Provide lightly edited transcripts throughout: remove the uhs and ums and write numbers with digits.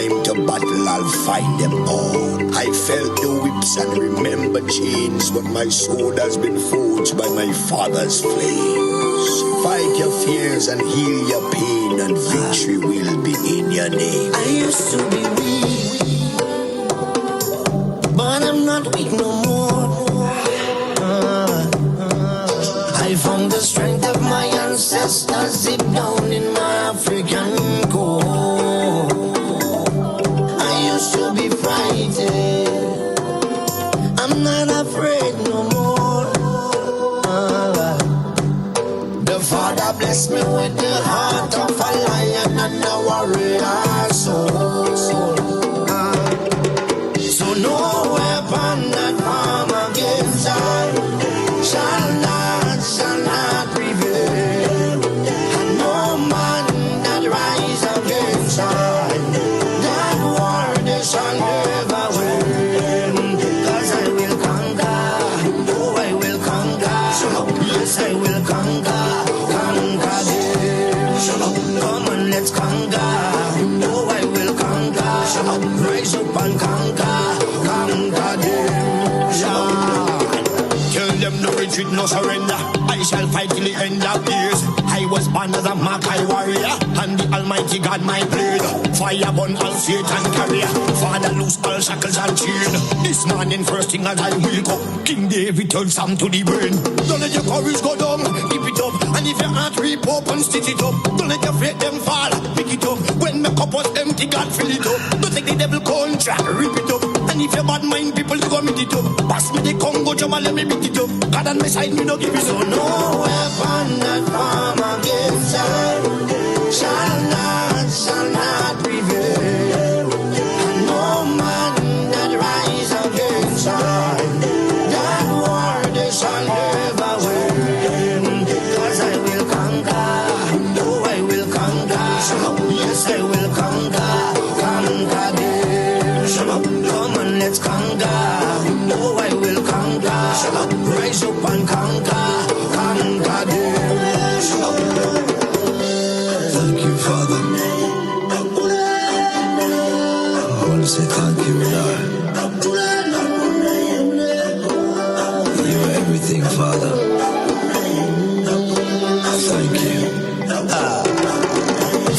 Time to battle, I'll find them all. I felt the whips and remember chains, but my sword has been forged by my father's flames. Fight your fears and heal your pain, and victory will be in your name. I used to be weak, but I'm not weak no more. I found the strength of my ancestors deep down in my African core. I used to be frightened, I'm not afraid no more. The Father blessed me with the heart of a lion and a warrior soul. So no weapon that form against I shall not prevail. And no man that rise against I, that war they shall never win. 'Cause I will conquer, oh I will conquer, yes I will conquer them. Come on, let's conquer, oh I will conquer, rise up and conquer them. Tell them no retreat, no surrender. I shall fight till the end of days. I was born as a Makai warrior, and the Almighty God my blade. Fire burn all Satan carrier. Father loose all shackles and chain. This morning first thing as I wake up, King David told Sam to the brain. Don't let your courage go down, keep it up. And if your heart rip up and stitch it up, don't let your faith them fall, pick it up. When my cup was empty, God fill it up. Don't take the devil contract, rip it up. And if your bad mind people to go meet it up, pass me the Congo drum and let me beat it up. God on my side, me no give it up. So no weapon that form against I shall not prevail. And no man that rise against I, that war they shall never win. 'Cause I will conquer, no I will conquer, yes I will conquer them. Come on, let's conquer, no I will conquer, rise up and conquer them. Thank you, Father. I want to say thank you, Lord. You are everything, Father. Thank you.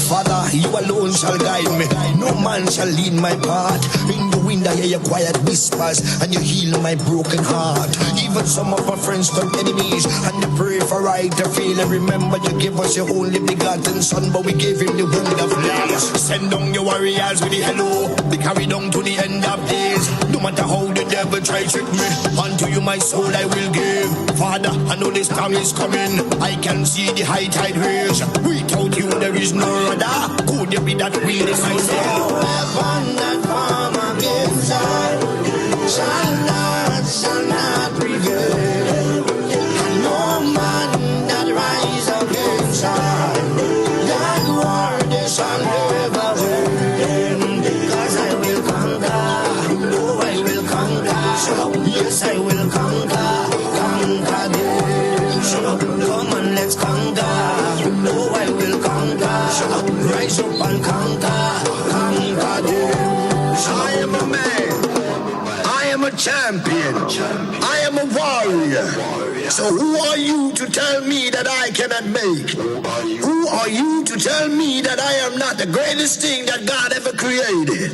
Father, you alone shall guide me. No man shall lead my path. In the wind I hear your quiet whispers, and you heal my broken heart. Even some of my friends turn enemies, and they pray for I to feel. And remember you gave us your only begotten son, but we gave him the wind of life. Send down your warriors with the hello, be carried on to the end of days. No matter how the devil try trick me, unto you my soul I will give. Father, I know this storm is coming, I can see the high tide rage. Without you there is no other. Could you be that real decisive? No weapon that form against I shall not prevail. And no man that rise against I, that war they shall never win. 'Cause I will conquer, no I will conquer, yes I will conquer them. Come on, let's conquer, no I will conquer, rise up and conquer them. I am a man. I am a champion. I am a warrior. So who are you to tell me that I cannot make? Who are you to tell me that I am not the greatest thing that God ever created?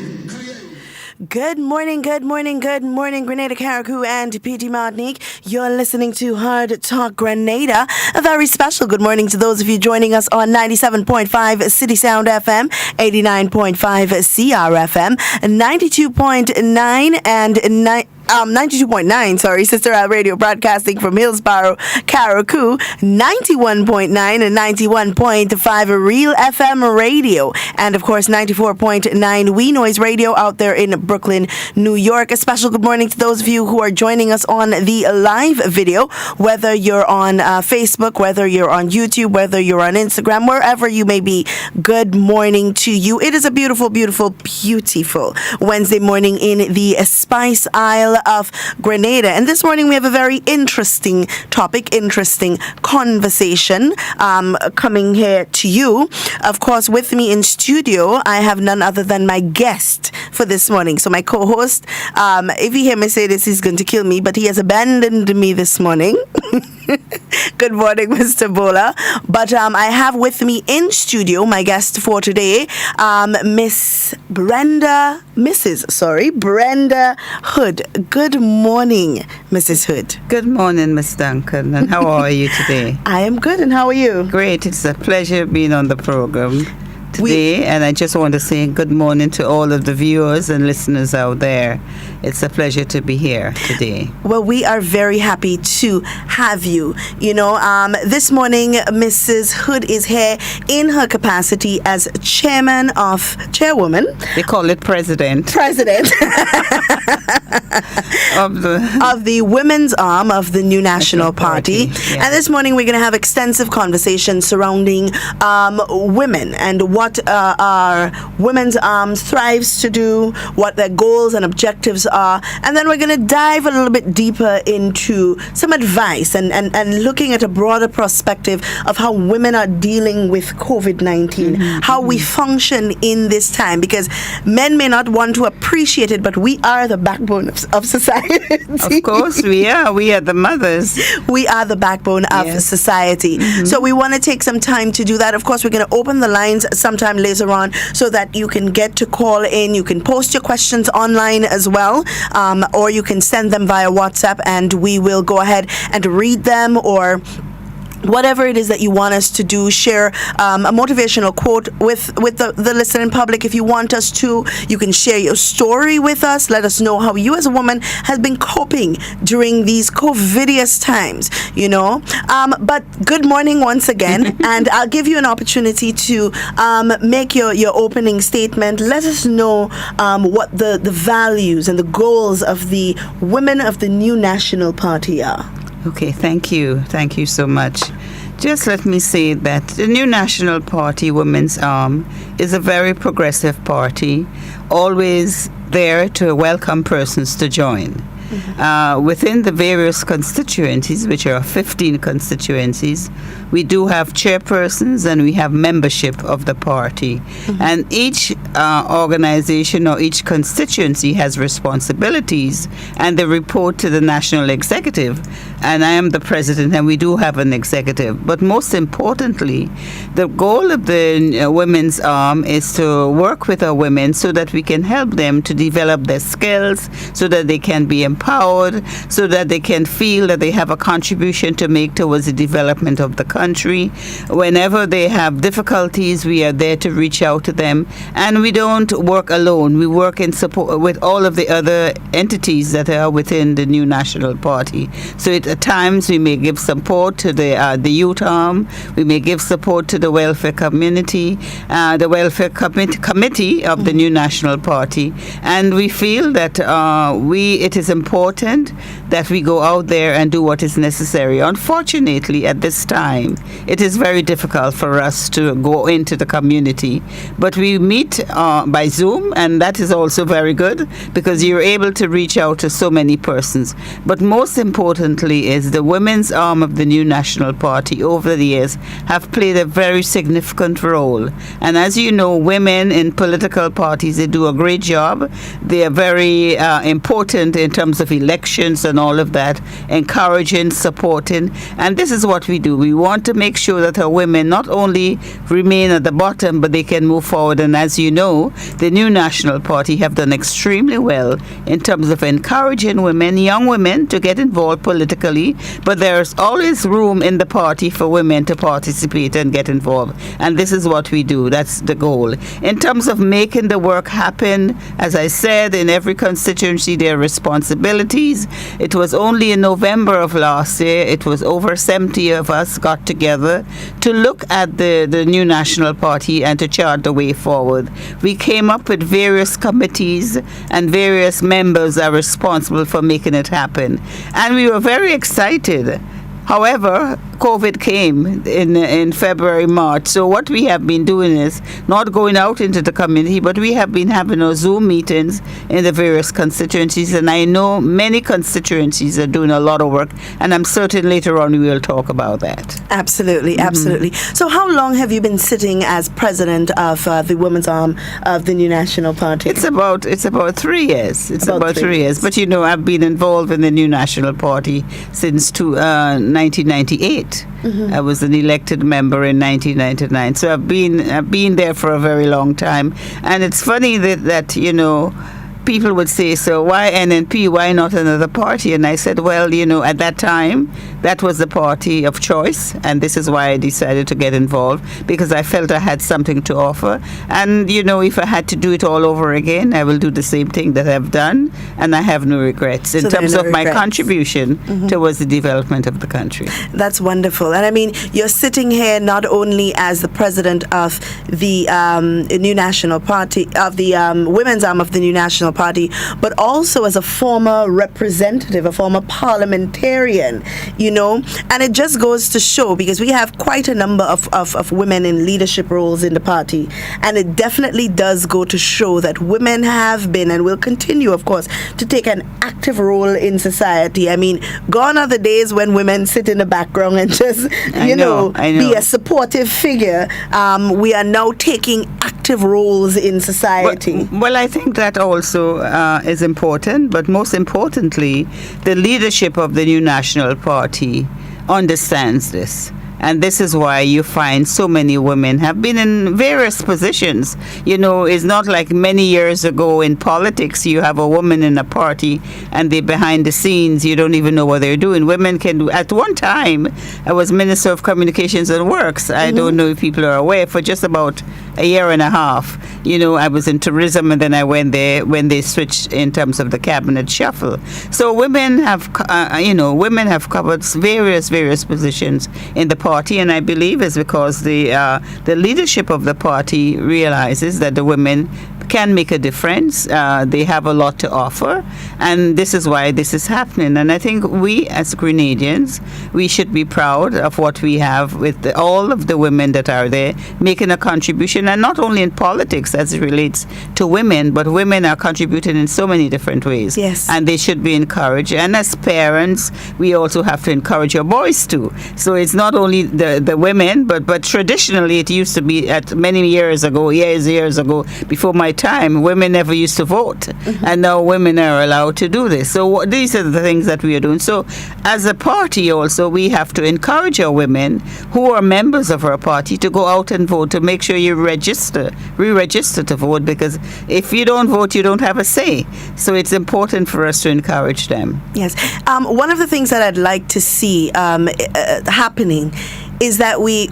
Good morning, Grenada, Carriacou, and PT Martinique. You're listening to Hard Talk Grenada. A very special good morning to those of you joining us on 97.5 CitysoundFM, 89.5 CRFM, 92.9 and 92.9, Sister Al Radio broadcasting from Hillsborough, Carriacou, 91.9 and 91.5 RealFM Radio, and of course 94.9 We Noise Radio out there in Brooklyn, New York. A special good morning to those of you who are joining us on the live video, whether you're on Facebook, whether you're on YouTube, whether you're on Instagram, wherever you may be. Good morning to you. It is a beautiful, beautiful, beautiful Wednesday morning in the Spice Isle of Grenada. And this morning we have a very interesting topic, interesting conversation coming here to you. Of course, with me in studio, I have none other than my guest for this morning. So my co-host, if you hear me say this, he's going to kill me, but he has abandoned me this morning. Good morning, Mr. Bola. But I have with me in studio my guest for today, Mrs. Brenda Hood. Good morning, Mrs. Hood. Good morning, Miss Duncan. And how are you today? I am good, and how are you? Great. It's a pleasure being on the program today. And I just want to say good morning to all of the viewers and listeners out there. It's a pleasure to be here today. Well, we are very happy to have you. You know, this morning, Mrs. Hood is here in her capacity as chairwoman. They call it president. Of the women's arm of the new National Party. Yeah. And this morning, we're going to have extensive conversations surrounding women and what our women's arm thrives to do, what their goals and objectives are. And then we're going to dive a little bit deeper into some advice and looking at a broader perspective of how women are dealing with COVID-19, how we function in this time, because men may not want to appreciate it, but we are the backbone of society. Of course, we are. We are the mothers. We are the backbone of society. So we want to take some time to do that. Of course, we're going to open the lines sometime later on so that you can get to call in. You can post your questions online as well, or you can send them via WhatsApp, and we will go ahead and read them, or whatever it is that you want us to do. Share a motivational quote with the listening public if you want us to. You can share your story with us. Let us know how you as a woman has been coping during these COVIDious times, you know. But good morning once again, and I'll give you an opportunity to make your opening statement. Let us know what the values and the goals of the women of the new National Party are. Okay, thank you. Thank you so much. Just let me say that the new National Party Women's Arm is a very progressive party, always there to welcome persons to join. Within the various constituencies, which are 15 constituencies, we do have chairpersons and we have membership of the party. And each organization or each constituency has responsibilities, and they report to the national executive. And I am the president, and we do have an executive. But most importantly, the goal of the women's arm is to work with our women so that we can help them to develop their skills, so that they can be empowered, so that they can feel that they have a contribution to make towards the development of the country. Whenever they have difficulties, we are there to reach out to them. And we don't work alone. We work in support with all of the other entities that are within the new National Party. So at times we may give support to the youth arm. We may give support to the welfare community, the welfare committee of the new National Party. And we feel that it is important that we go out there and do what is necessary. Unfortunately, at this time, it is very difficult for us to go into the community. But we meet by Zoom, and that is also very good because you're able to reach out to so many persons. But most importantly is the women's arm of the new National Party over the years have played a very significant role. And as you know, women in political parties, they do a great job. They are very important in terms of elections and all of that, encouraging, supporting. And this is what we do. We want to make sure that our women not only remain at the bottom, but they can move forward. And as you know, the new National Party have done extremely well in terms of encouraging women, young women, to get involved politically. But there's always room in the party for women to participate and get involved. And this is what we do. That's the goal. In terms of making the work happen, as I said, in every constituency there are responsibilities. It was only in November of last year, it was over 70 of us got together to look at the new National Party and to chart the way forward. We came up with various committees, and various members are responsible for making it happen. And we were very excited However, COVID came in February, March. So what we have been doing is not going out into the community, but we have been having our Zoom meetings in the various constituencies. And I know many constituencies are doing a lot of work. And I'm certain later on we will talk about that. Absolutely, absolutely. So how long have you been sitting as president of the women's arm of the New National Party? It's about 3 years. It's about 3 years. But, I've been involved in the New National Party since 1998. I was an elected member in 1999. So I've been there for a very long time. And it's funny that people would say, so why NNP? Why not another party? And I said, well, at that time, that was the party of choice. And this is why I decided to get involved, because I felt I had something to offer. And, if I had to do it all over again, I will do the same thing that I've done. And I have no regrets in terms of my contribution towards the development of the country. That's wonderful. And I mean, you're sitting here not only as the president of the New National Party, of the women's arm of the New National Party, but also as a former representative, a former parliamentarian, and it just goes to show, because we have quite a number of women in leadership roles in the party, and it definitely does go to show that women have been and will continue, of course, to take an active role in society. I mean, gone are the days when women sit in the background and just, be a supportive figure. We are now taking active roles in society. Well, I think that also is important, but most importantly, the leadership of the New National Party understands this. And this is why you find so many women have been in various positions. It's not like many years ago in politics, you have a woman in a party and they behind the scenes, you don't even know what they're doing. Women can do. At one time, I was Minister of Communications and Works. I don't know if people are aware. For just about a year and a half, I was in tourism, and then I went there when they switched in terms of the cabinet shuffle. So women have covered various positions in the party, and I believe it's because the leadership of the party realizes that the women can make a difference. They have a lot to offer, and this is why this is happening. And I think we as Grenadians, we should be proud of what we have with all of the women that are there making a contribution, and not only in politics as it relates to women, but women are contributing in so many different ways. Yes. And they should be encouraged. And as parents, we also have to encourage our boys too. So it's not only the women, but traditionally it used to be at many years ago, before my time, women never used to vote. And now women are allowed to do this. So these are the things that we are doing. So as a party also, we have to encourage our women who are members of our party to go out and vote, to make sure you re-register to vote, because if you don't vote, you don't have a say. So it's important for us to encourage them. Yes. One of the things that I'd like to see happening is that we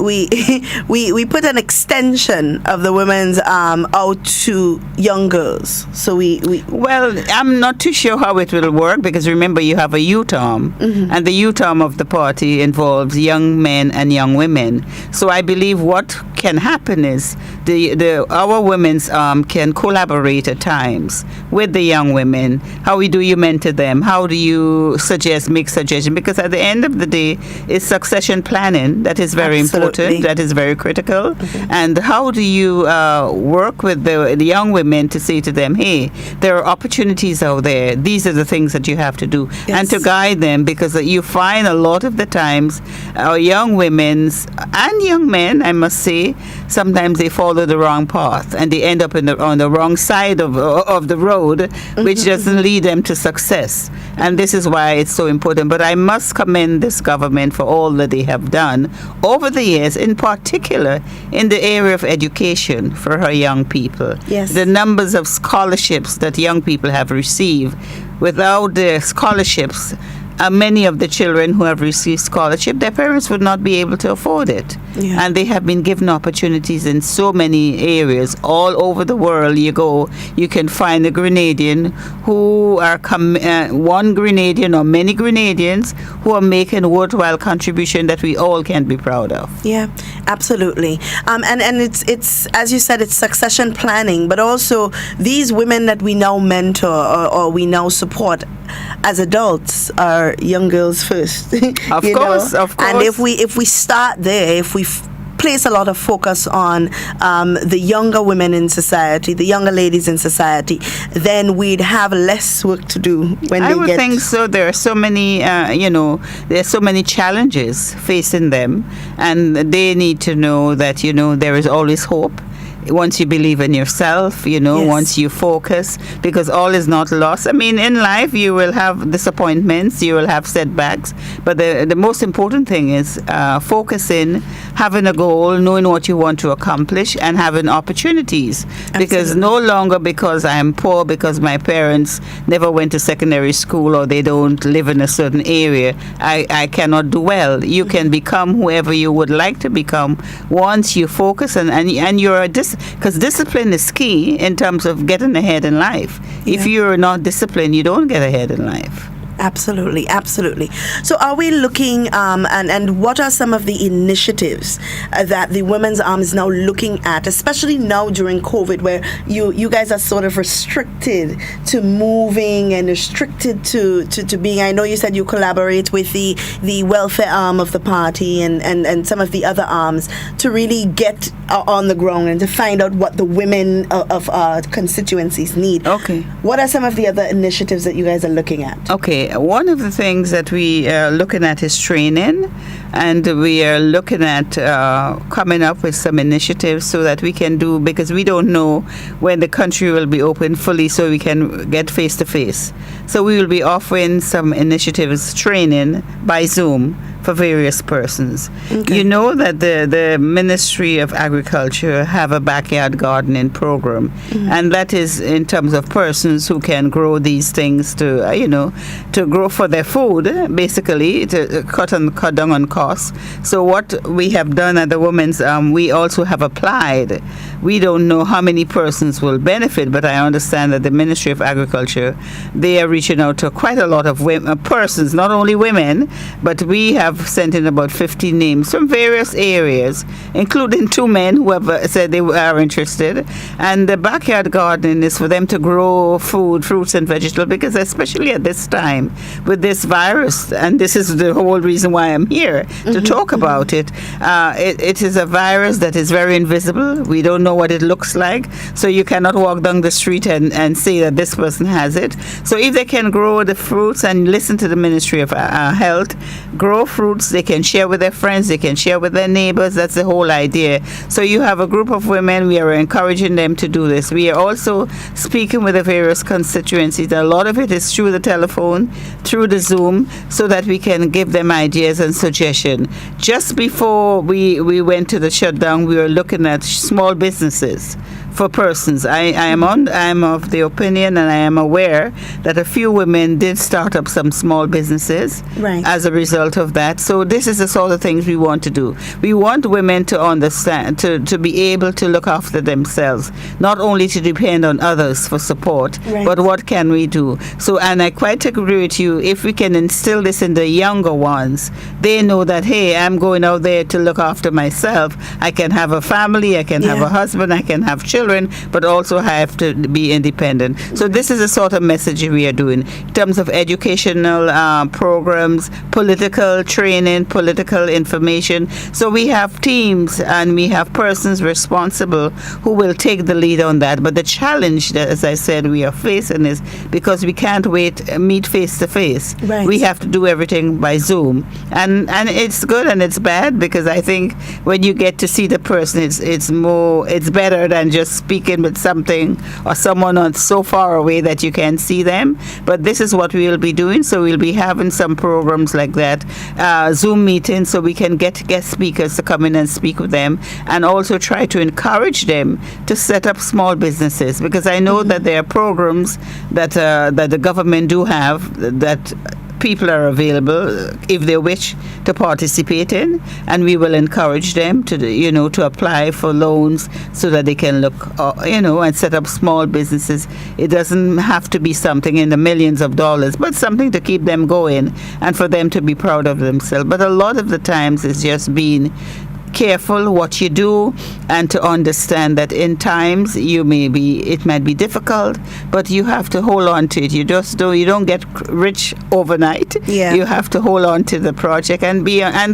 put an extension of the women's arm out to young girls. So well, I'm not too sure how it will work, because remember you have a youth arm, and the youth arm of the party involves young men and young women. So I believe what can happen is our women's arm can collaborate at times with the young women. How do you mentor them? How do you make suggestions? Because at the end of the day, it's succession planning that is very important, that is very critical. And how do you work with the young women to say to them, hey, there are opportunities out there. These are the things that you have to do. Yes. And to guide them, because you find a lot of the times our young women's and young men, I must say, sometimes they follow the wrong path and they end up on the wrong side of the road, which doesn't lead them to success. And this is why it's so important. But I must commend this government for all that they have done over the years, in particular in the area of education for our young people. Yes. The numbers of scholarships that young people have received. Without the scholarships, many of the children who have received scholarship, their parents would not be able to afford it. Yeah. And they have been given opportunities in so many areas. All over the world you go, you can find a Grenadian who are one Grenadian or many Grenadians who are making a worthwhile contribution that we all can be proud of. Yeah, absolutely. And it's as you said, it's succession planning, but also these women that we now mentor or we now support as adults are our young girls first. Of course. And if we start there, if we place a lot of focus on the younger women in society, the younger ladies in society, then we'd have less work to do when I they would get... think so. There are so many, there are so many challenges facing them, and they need to know that, there is always hope. Once you believe in yourself, once you focus, because all is not lost. I mean, in life, you will have disappointments, you will have setbacks, but the most important thing is focusing, having a goal, knowing what you want to accomplish, and having opportunities. Absolutely. Because no longer because I am poor, because my parents never went to secondary school or they don't live in a certain area, I cannot do well. You can become whoever you would like to become once you focus and you're because discipline is key in terms of getting ahead in life. Yeah. If you're not disciplined, you don't get ahead in life. Absolutely, absolutely. So are we looking, and what are some of the initiatives that the Women's Arm is now looking at, especially now during COVID, where you guys are sort of restricted to moving and restricted to being, I know you said you collaborate with the welfare arm of the party and some of the other arms to really get on the ground and to find out what the women of our constituencies need. Okay. What are some of the other initiatives that you guys are looking at? Okay. One of the things that we are looking at is training, and we are looking at coming up with some initiatives so that we can do, because we don't know when the country will be open fully so we can get face-to-face. So we will be offering some initiatives, training by Zoom for various persons. Okay. You know that the Ministry of Agriculture have a backyard gardening program, and that is in terms of persons who can grow these things to grow for their food, basically, to cut down on costs. So what we have done at the Women's we also have applied. We don't know how many persons will benefit, but I understand that the Ministry of Agriculture, they are reaching out to quite a lot of persons, not only women, but we have sent in about 50 names from various areas, including 2 men who have said they are interested. And the backyard gardening is for them to grow food, fruits and vegetables, because especially at this time with this virus, and this is the whole reason why I'm here to talk about it. It is a virus that is very invisible. We don't know what it looks like, so you cannot walk down the street and say that this person has it. So if they can grow the fruits and listen to the Ministry of Health, grow fruits, they can share with their friends, they can share with their neighbors. That's the whole idea. So you have a group of women, we are encouraging them to do this. We are also speaking with the various constituencies. A lot of it is through the telephone, through the Zoom, so that we can give them ideas and suggestions. Just before we went to the shutdown, we were looking at small businesses for persons. I am of the opinion, and I am aware that a few women did start up some small businesses as a result of that. So this is the sort of things we want to do. We want women to understand, to be able to look after themselves, not only to depend on others for support, but what can we do? So, and I quite agree with you, if we can instill this in the younger ones, they know that, hey, I'm going out there to look after myself. I can have a family, I can have a husband, I can have children, but also have to be independent. So this is the sort of message we are doing in terms of educational programs, political training, political information. So we have teams and we have persons responsible who will take the lead on that. But the challenge that, as I said, we are facing is because we can't meet face to face. We have to do everything by Zoom, and it's good and it's bad, because I think when you get to see the person, it's better than just speaking with something or someone on so far away that you can't see them. But this is what we will be doing. So we'll be having some programs like that, Zoom meetings, so we can get guest speakers to come in and speak with them, and also try to encourage them to set up small businesses, because I know that there are programs that the government do have that people are available if they wish to participate in, and we will encourage them to apply for loans so that they can look and set up small businesses. It doesn't have to be something in the millions of dollars, but something to keep them going and for them to be proud of themselves. But a lot of the times it's just being careful what you do, and to understand that in times it might be difficult, but you have to hold on to it. You don't get rich overnight. Yeah. You have to hold on to the project and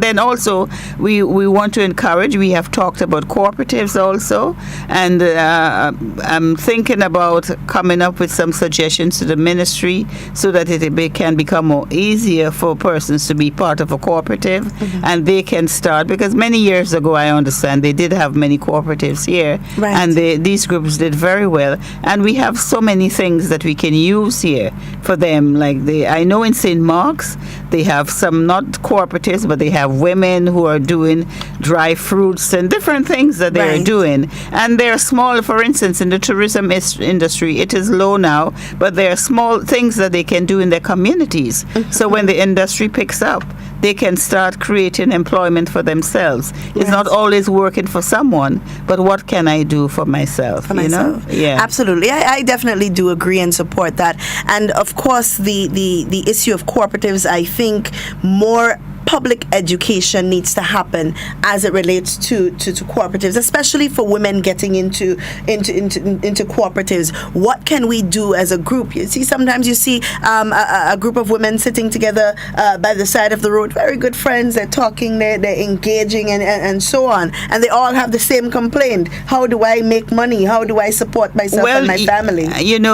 then also we want to encourage. We have talked about cooperatives also, and I'm thinking about coming up with some suggestions to the ministry so that it can become more easier for persons to be part of a cooperative, and they can start, because many years ago, I understand, they did have many cooperatives here, right. and these groups did very well, and we have so many things that we can use here for them. Like I know in St. Mark's, they have some, not cooperatives, but they have women who are doing dry fruits and different things that they're Right. doing, and they're small. For instance, in the tourism industry, it is low now, but there are small things that they can do in their communities. So when the industry picks up, they can start creating employment for themselves. It's not always working for someone, but what can I do for myself? For myself. Yeah. Absolutely. I definitely do agree and support that. And of course, the issue of cooperatives, I think more public education needs to happen as it relates to cooperatives, especially for women getting into cooperatives. What can we do as a group? You see, sometimes you see a group of women sitting together by the side of the road, very good friends, they're talking, they're engaging and so on, and they all have the same complaint: how do I make money? How do I support myself and my family?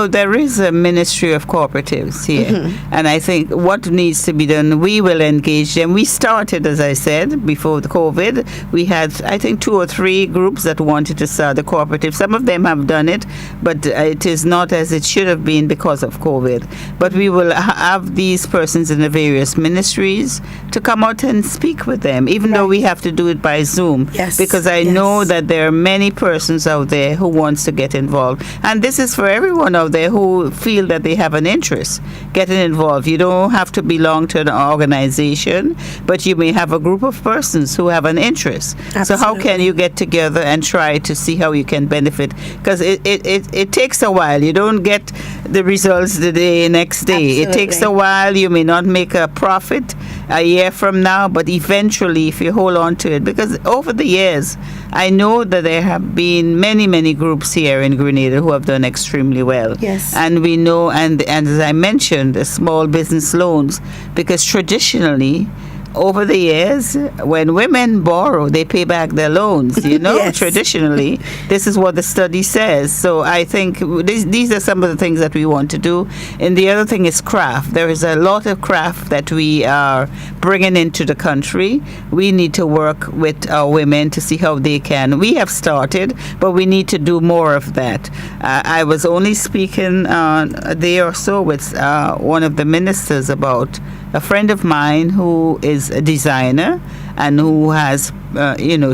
There is a ministry of cooperatives here, and I think what needs to be done, we will engage them. We started, as I said, before the COVID. We had, I think, 2 or 3 groups that wanted to start the cooperative. Some of them have done it, but it is not as it should have been because of COVID. But we will have these persons in the various ministries to come out and speak with them, even though we have to do it by Zoom. Yes. Because I know that there are many persons out there who wants to get involved. And this is for everyone out there who feel that they have an interest getting involved. You don't have to belong to an organization, but you may have a group of persons who have an interest. Absolutely. So how can you get together and try to see how you can benefit? Because it takes a while. You don't get the results the next day. Absolutely. It takes a while. You may not make a profit a year from now, but eventually, if you hold on to it, because over the years, I know that there have been many, many groups here in Grenada who have done extremely well. Yes. And we know, and as I mentioned, the small business loans, because traditionally, over the years, when women borrow, they pay back their loans, Yes. Traditionally. This is what the study says. So I think these are some of the things that we want to do. And the other thing is craft. There is a lot of craft that we are bringing into the country. We need to work with our women to see how they can. We have started, but we need to do more of that. I was only speaking a day or so with one of the ministers about a friend of mine who is a designer and who has,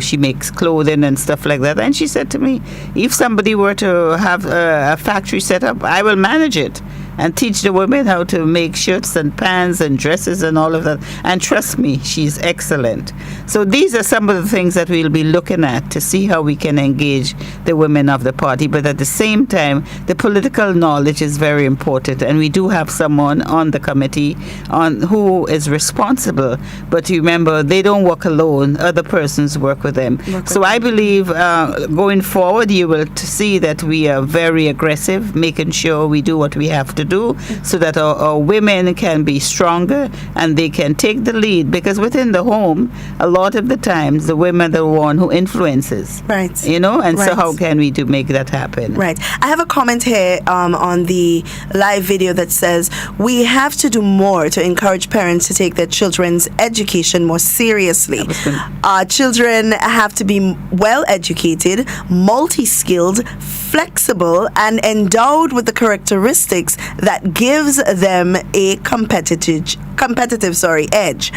she makes clothing and stuff like that. And she said to me, if somebody were to have a factory set up, I will manage it and teach the women how to make shirts and pants and dresses and all of that. And trust me, she's excellent. So these are some of the things that we'll be looking at to see how we can engage the women of the party. But at the same time, the political knowledge is very important. And we do have someone on the committee who is responsible. But remember, they don't work alone. Other persons work with them. I believe going forward, you will see that we are very aggressive, making sure we do what we have to do so that our women can be stronger and they can take the lead, because within the home, a lot of the times, the women are the one who influences. Right. And Right. so how can we make that happen? Right. I have a comment here on the live video that says, we have to do more to encourage parents to take their children's education more seriously. Our children have to be well educated, multi-skilled, flexible, and endowed with the characteristics that gives them a competitive edge.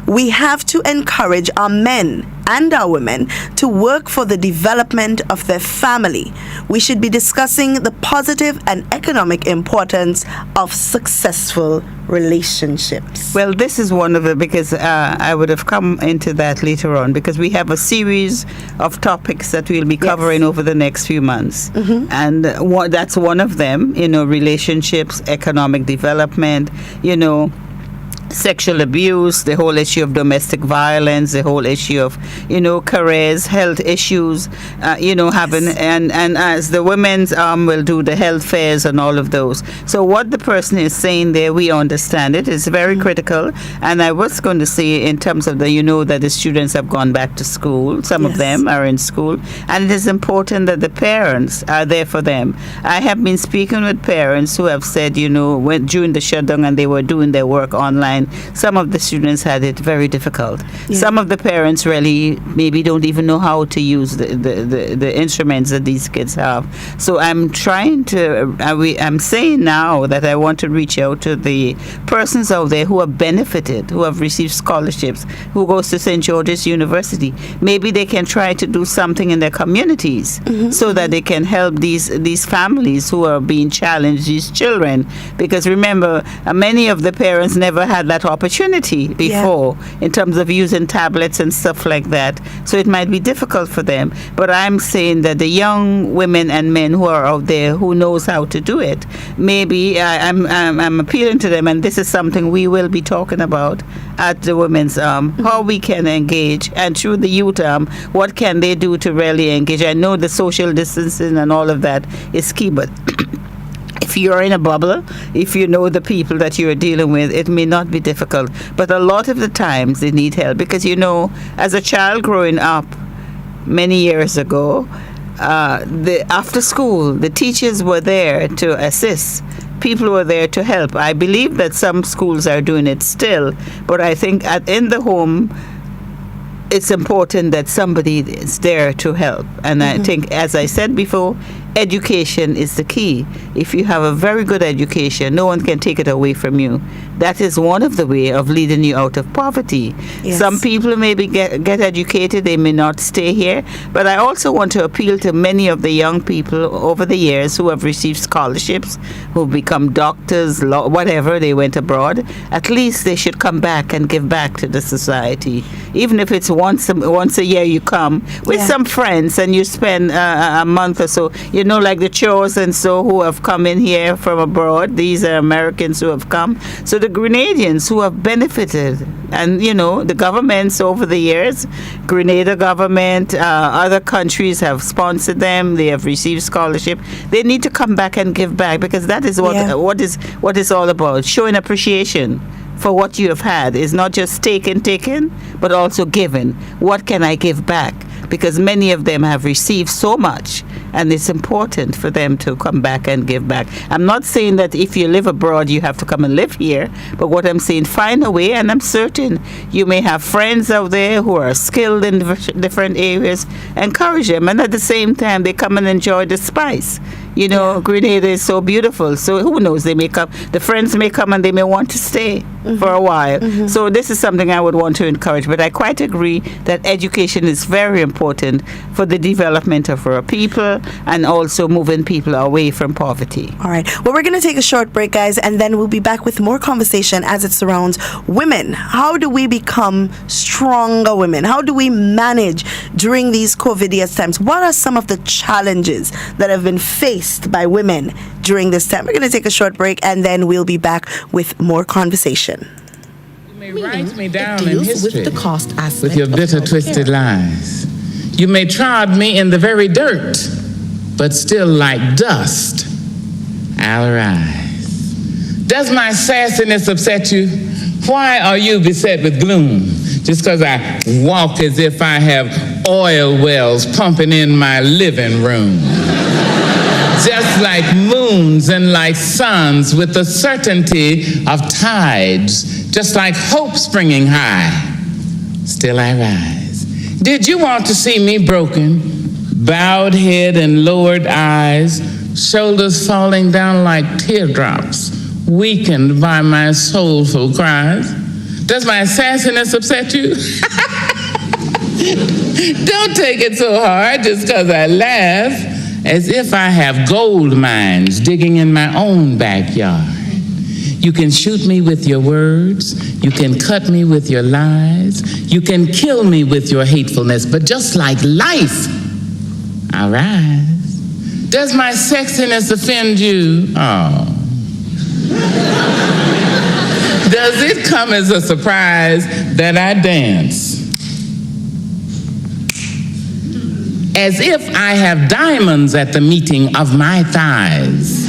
We have to encourage our men and our women to work for the development of their family. We should be discussing the positive and economic importance of successful relationships. Well, this is one of the, because I would have come into that later on, because we have a series of topics that we'll be covering over the next few months. And that's one of them, relationships, economic development, sexual abuse, the whole issue of domestic violence, the whole issue of, careers, health issues, having, and as the women's arm will do the health fairs and all of those. So what the person is saying there, we understand it. It's very critical. And I was going to say, in terms of that the students have gone back to school. Some of them are in school. And it is important that the parents are there for them. I have been speaking with parents who have said, during the shutdown and they were doing their work online, some of the students had it very difficult. Yeah. Some of the parents really maybe don't even know how to use the instruments that these kids have. So I'm trying to, I'm saying now that I want to reach out to the persons out there who have benefited, who have received scholarships, who goes to St. George's University. Maybe they can try to do something in their communities so that they can help these families who are being challenged, these children. Because remember, many of the parents never had that opportunity before in terms of using tablets and stuff like that. So it might be difficult for them. But I'm saying that the young women and men who are out there who knows how to do it, maybe I'm appealing to them, and this is something we will be talking about at the women's how we can engage, and through the youth what can they do to really engage. I know the social distancing and all of that is key, but if you're in a bubble, if you know the people that you're dealing with, it may not be difficult. But a lot of the times they need help because, as a child growing up many years ago, after school, the teachers were there to assist. People were there to help. I believe that some schools are doing it still, but I think in the home, it's important that somebody is there to help. And I think, as I said before, education is the key. If you have a very good education, no one can take it away from you. That is one of the way of leading you out of poverty. Yes. Some people maybe get educated, they may not stay here, but I also want to appeal to many of the young people over the years who have received scholarships, who've become doctors, whatever, they went abroad. At least they should come back and give back to the society. Even if it's once a year you come with some friends and you spend a month or so, like the Chos and so who have come in here from abroad. These are Americans who have come. So the Grenadians who have benefited, and the governments over the years, Grenada government, other countries have sponsored them. They have received scholarship. They need to come back and give back, because that is what is all about. Showing appreciation for what you have had is not just taken, but also given. What can I give back? Because many of them have received so much, and it's important for them to come back and give back. I'm not saying that if you live abroad, you have to come and live here, but what I'm saying, find a way, and I'm certain you may have friends out there who are skilled in different areas. Encourage them, and at the same time, they come and enjoy the spice. Grenada is so beautiful, so who knows, the friends may come and they may want to stay for a while. So this is something I would want to encourage, but I quite agree that education is very important for the development of our people and also moving people away from poverty. All right. Well, we're going to take a short break, guys, and then we'll be back with more conversation as it surrounds women. How do we become stronger women? How do we manage during these COVID times? What are some of the challenges that have been faced by women during this time? We're going to take a short break, and then we'll be back with more conversation. You may write me down in history with the cost aspect with your bitter, twisted lies. You may trod me in the very dirt, but still like dust, I'll rise. Does my sassiness upset you? Why are you beset with gloom? Just because I walk as if I have oil wells pumping in my living room. Just like moons and like suns with the certainty of tides, just like hope springing high, still I rise. Did you want to see me broken, bowed head and lowered eyes, shoulders falling down like teardrops, weakened by my soulful cries? Does my sassiness upset you? Don't take it so hard just because I laugh. As if I have gold mines digging in my own backyard. You can shoot me with your words, you can cut me with your lies, you can kill me with your hatefulness, but just like life, I'll rise. Does my sexiness offend you? Oh. does it come as a surprise that I dance as if I have diamonds at the meeting of my thighs?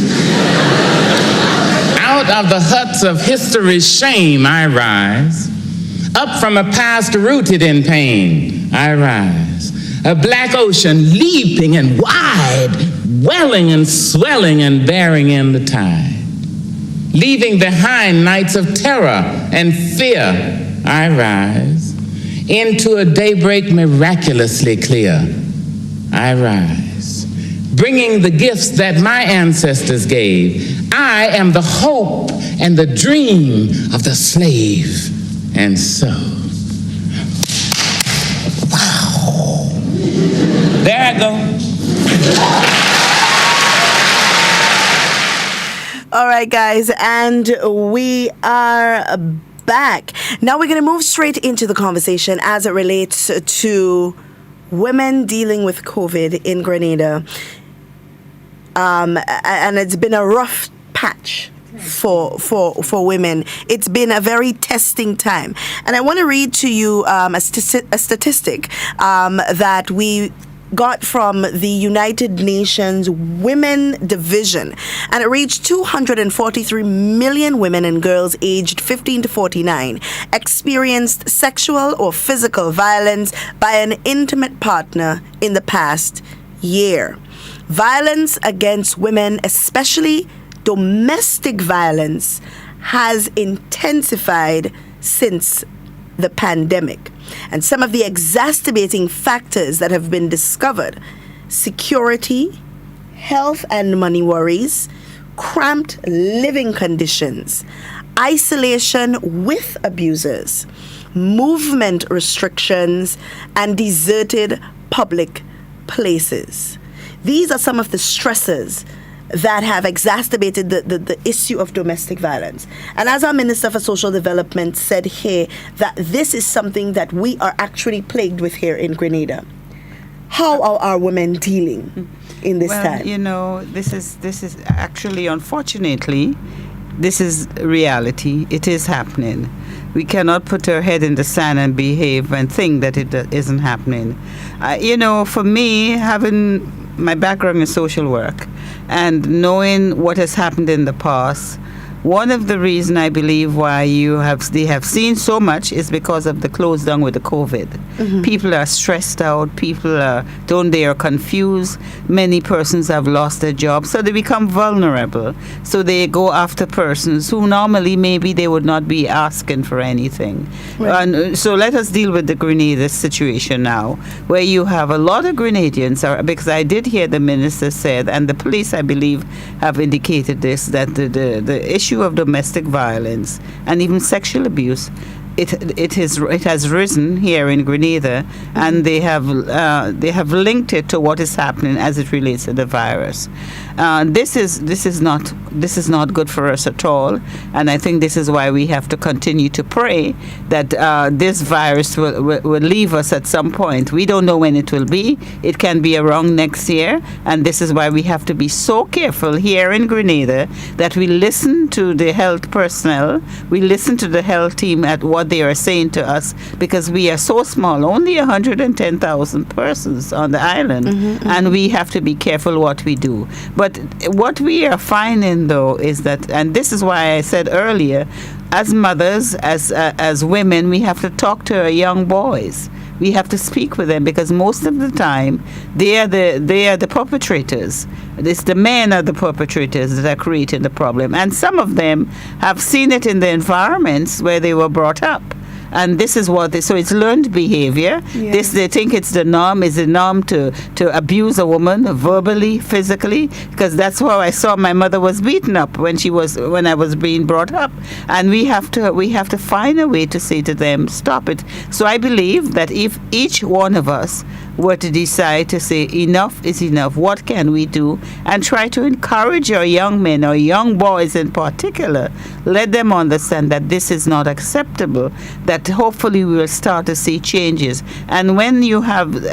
Out of the huts of history's shame I rise. Up from a past rooted in pain I rise. A black ocean leaping and wide, welling and swelling and bearing in the tide. Leaving behind nights of terror and fear I rise. Into a daybreak miraculously clear I rise. Bringing the gifts that my ancestors gave. I am the hope and the dream of the slave. And so, wow. There I go. All right, guys, and we are back. Now we're going to move straight into the conversation as it relates to women dealing with COVID in Grenada. And it's been a rough patch for women. It's been a very testing time. And I want to read to you a statistic that we got from the United Nations Women Division, and it reached 243 million women and girls aged 15 to 49 experienced sexual or physical violence by an intimate partner in the past year. Violence against women, especially domestic violence, has intensified since the pandemic. And some of the exacerbating factors that have been discovered: security, health and money worries, cramped living conditions, isolation with abusers, movement restrictions, and deserted public places. These are some of the stresses that have exacerbated the issue of domestic violence. And as our Minister for Social Development said here, that this is something that we are actually plagued with here in Grenada. How are our women dealing in this time? You know, this is actually, unfortunately, this is reality. It is happening. We cannot put our head in the sand and behave and think that it isn't happening. You know, for me, having my background in social work and knowing what has happened in the past, one of the reasons I believe why they have seen so much is because of the close down with the COVID. Mm-hmm. People are stressed out. They are confused. Many persons have lost their jobs, so they become vulnerable. So they go after persons who normally maybe they would not be asking for anything. Right. And so let us deal with the Grenada situation now, where you have a lot of Grenadians, because I did hear the minister said, and the police I believe have indicated this, that the issue of domestic violence and even sexual abuse, it has risen here in Grenada, and they have linked it to what is happening as it relates to the virus. This is not good for us at all, and I think this is why we have to continue to pray that this virus will leave us at some point. We don't know when it will be. It can be around next year, and this is why we have to be so careful here in Grenada that we listen to the health personnel, we listen to the health team at what they are saying to us, because we are so small, only 110,000 persons on the island, and we have to be careful what we do. But what we are finding, though, is that, and this is why I said earlier, as mothers, as women, we have to talk to our young boys. We have to speak with them, because most of the time they are the perpetrators. It's the men are the perpetrators that are creating the problem, and some of them have seen it in the environments where they were brought up. And this is so it's learned behavior. Yes. They think it's the norm. Is the norm to abuse a woman verbally, physically, because that's how I saw my mother was beaten up when I was being brought up. And we have to find a way to say to them, stop it. So I believe that if each one of us were to decide to say enough is enough, what can we do, and try to encourage our young men, our young boys in particular, let them understand that this is not acceptable, that hopefully we will start to see changes. And when you have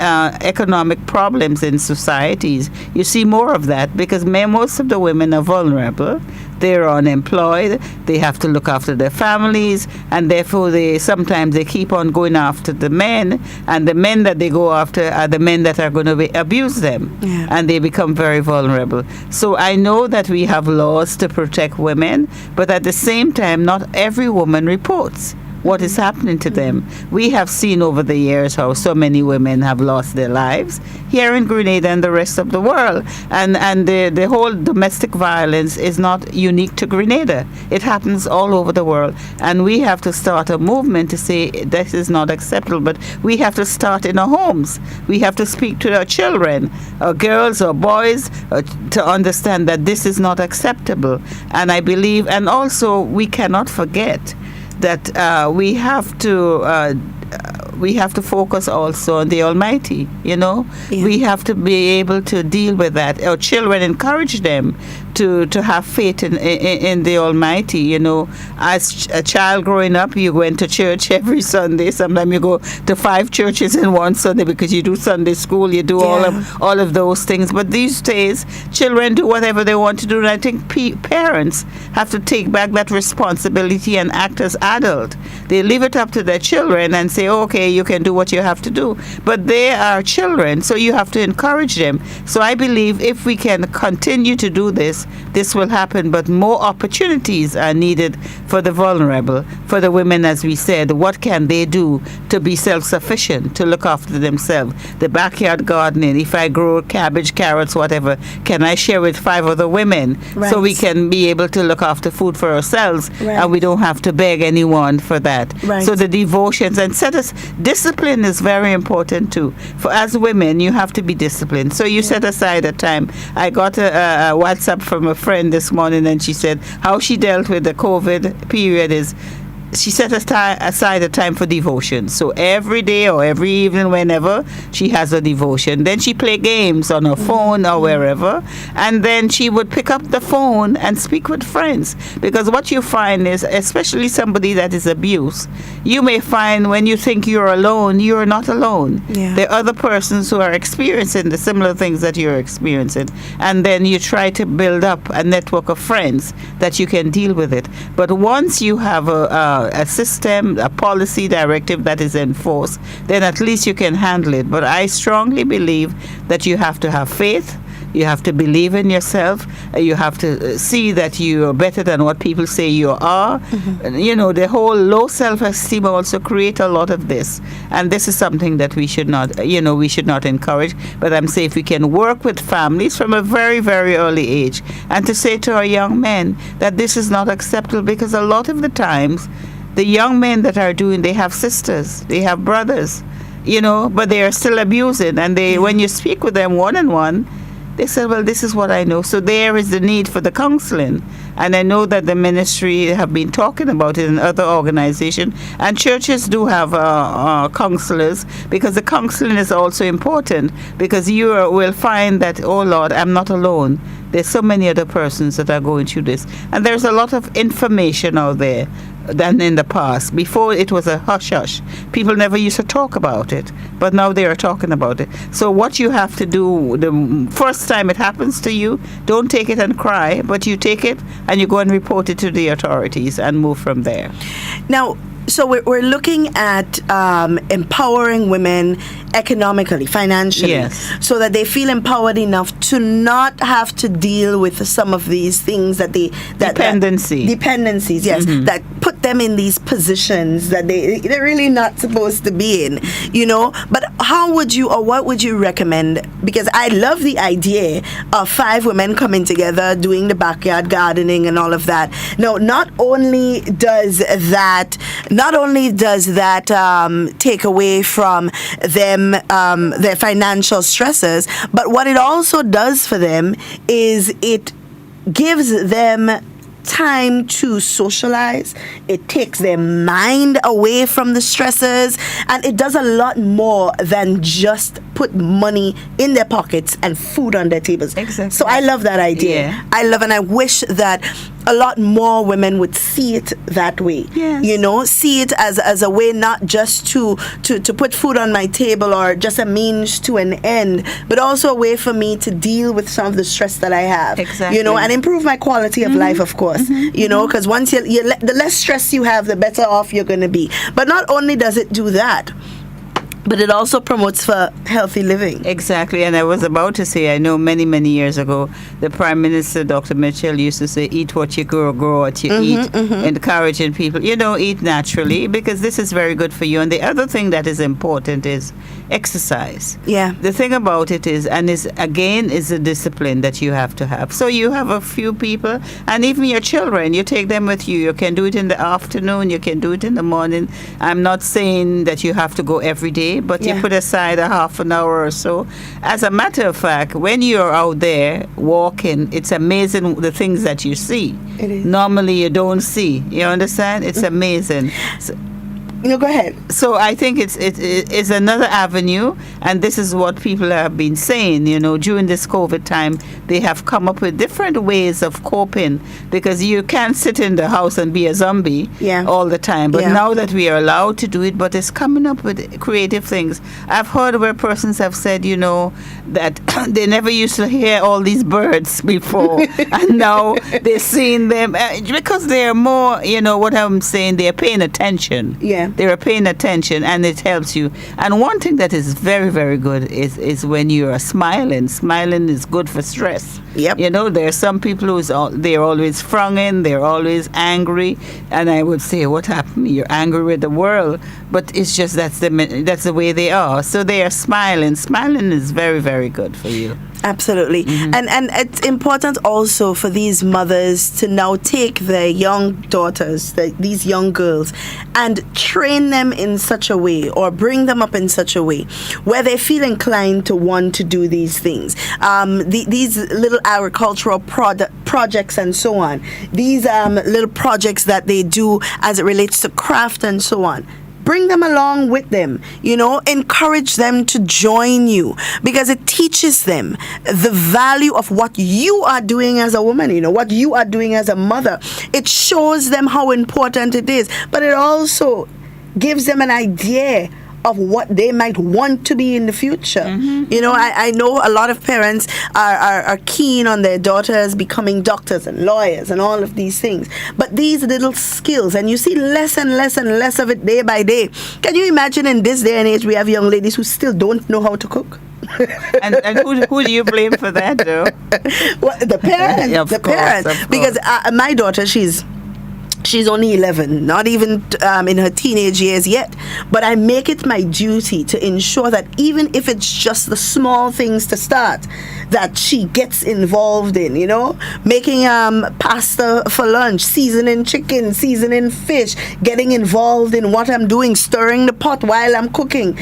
economic problems in societies, you see more of that, because most of the women are vulnerable. they're unemployed, they have to look after their families, and therefore sometimes they keep on going after the men, and the men that they go after are the men that are going to abuse them, and they become very vulnerable. So I know that we have laws to protect women, but at the same time, not every woman reports what is happening to them. We have seen over the years how so many women have lost their lives here in Grenada and the rest of the world. And the whole domestic violence is not unique to Grenada. It happens all over the world. And we have to start a movement to say this is not acceptable. But we have to start in our homes. We have to speak to our children, our girls or boys, to understand that this is not acceptable. And I believe, and also we cannot forget that we have to focus also on the Almighty, We have to be able to deal with that. Our children, encourage them to have faith in the Almighty, As a child growing up, you went to church every Sunday. Sometimes you go to 5 churches in one Sunday because you do Sunday school, you do all of those things. But these days, children do whatever they want to do, and I think parents have to take back that responsibility and act as adult. They leave it up to their children and say, okay, you can do what you have to do. But they are children, so you have to encourage them. So I believe if we can continue to do this will happen, but more opportunities are needed for the vulnerable, for the women, as we said. What can they do to be self-sufficient, to look after themselves? The backyard gardening, if I grow cabbage, carrots, whatever, can I share with 5 other women so we can be able to look after food for ourselves, and we don't have to beg anyone for that. So the devotions and discipline is very important too. For as women, you have to be disciplined. So you set aside a time. I got a WhatsApp from a friend this morning, and she said how she dealt with the COVID period is she set aside a time for devotion. So every day or every evening, whenever, she has a devotion. Then she play games on her phone or wherever, and then she would pick up the phone and speak with friends. Because what you find is, especially somebody that is abused, you may find when you think you're alone, you're not alone. There are other persons who are experiencing the similar things that you're experiencing, and then you try to build up a network of friends that you can deal with it. But once you have a system, a policy directive that is enforced, then at least you can handle it. But I strongly believe that you have to have faith. You have to believe in yourself. You have to see that you are better than what people say you are. The whole low self-esteem also create a lot of this. And this is something that we should not, encourage. But I'm saying if we can work with families from a very, very early age, and to say to our young men that this is not acceptable, because a lot of the times, the young men that are doing, they have sisters, they have brothers, but they are still abusing. And when you speak with them one-on-one, they said, well, this is what I know. So there is the need for the counseling. And I know that the ministry have been talking about it in other organizations. And churches do have counselors, because the counseling is also important. Because you will find that, oh, Lord, I'm not alone. There's so many other persons that are going through this. And there's a lot of information out there than in the past. Before, it was a hush-hush. People never used to talk about it, but now they are talking about it. So what you have to do, the first time it happens to you, don't take it and cry, but you take it and you go and report it to the authorities and move from there. Now, so we're looking at empowering women economically, financially, so that they feel empowered enough to not have to deal with some of these things dependencies, that put them in these positions that they're really not supposed to be in, But how would you, or what would you recommend? Because I love the idea of 5 women coming together, doing the backyard gardening and all of that. No, not only does that take away from them their financial stresses, but what it also does for them is it gives them time to socialize. It takes their mind away from the stresses, and it does a lot more than just put money in their pockets and food on their tables. Exactly. So I love that idea. Yeah. I love, and I wish that a lot more women would see it that way. Yes. You know, see it as a way not just to put food on my table or just a means to an end, but also a way for me to deal with some of the stress that I have. Exactly. You know, and improve my quality of life, of course. You know, because once the less stress you have, the better off you're going to be. But not only does it do that, but it also promotes for healthy living. Exactly, and I was about to say, I know many, many years ago, the Prime Minister, Dr. Mitchell, used to say, eat what you grow, grow what you eat, encouraging people, eat naturally, because this is very good for you. And the other thing that is important is exercise. Yeah. The thing about it is, and is again, is a discipline that you have to have. So you have a few people, and even your children, you take them with you. You can do it in the afternoon, you can do it in the morning. I'm not saying that you have to go every day, but you put aside a half an hour or so. As a matter of fact, when you're out there walking, it's amazing the things that you see. It is. Normally you don't see. You understand? It's amazing. So, Go ahead. so I think it's another avenue, and this is what people have been saying. During this COVID time, they have come up with different ways of coping, because you can't sit in the house and be a zombie all the time. But now that we are allowed to do it, but it's coming up with creative things. I've heard where persons have said, that they never used to hear all these birds before, and now they're seeing them because they're more, what I'm saying, they're paying attention. Yeah. They're paying attention, and it helps you. And one thing that is very, very good is when you are smiling. Smiling is good for stress. Yep. There are some people they're always frowning, they're always angry, and I would say, what happened? You're angry with the world, but it's just that's the way they are. So they are smiling. Smiling is very, very good for you. Absolutely. And it's important also for these mothers to now take their young daughters, these young girls, and train them in such a way, or bring them up in such a way where they feel inclined to want to do these things. These little agricultural projects and so on. These little projects that they do as it relates to craft and so on. Bring them along with them, encourage them to join you, because it teaches them the value of what you are doing as a woman, what you are doing as a mother. It shows them how important it is, but it also gives them an idea of what they might want to be in the future. I know a lot of parents are keen on their daughters becoming doctors and lawyers and all of these things. But these little skills, and you see less and less and less of it day by day. Can you imagine in this day and age we have young ladies who still don't know how to cook? and who do you blame for that, though? Well, the parents. Of course, parents. Because my daughter, she's only 11, not even in her teenage years yet. But I make it my duty to ensure that even if it's just the small things to start, that she gets involved in, making pasta for lunch, seasoning chicken, seasoning fish, getting involved in what I'm doing, stirring the pot while I'm cooking,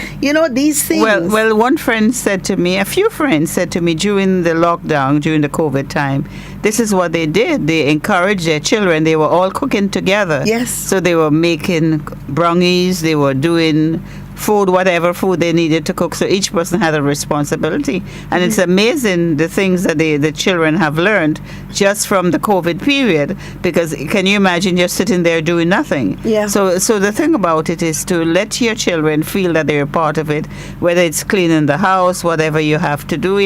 these things. Well, one friend said to me, a few friends said to me during the lockdown, during the COVID time, this is what they did. They encouraged their children. They were all cooking together. Yes. So they were making brownies, they were doing food, whatever food they needed to cook. So each person had a responsibility. And it's amazing the things that the children have learned just from the COVID period, because can you imagine you're sitting there doing nothing? Yeah. So the thing about it is to let your children feel that they're part of it, whether it's cleaning the house, whatever you have to do,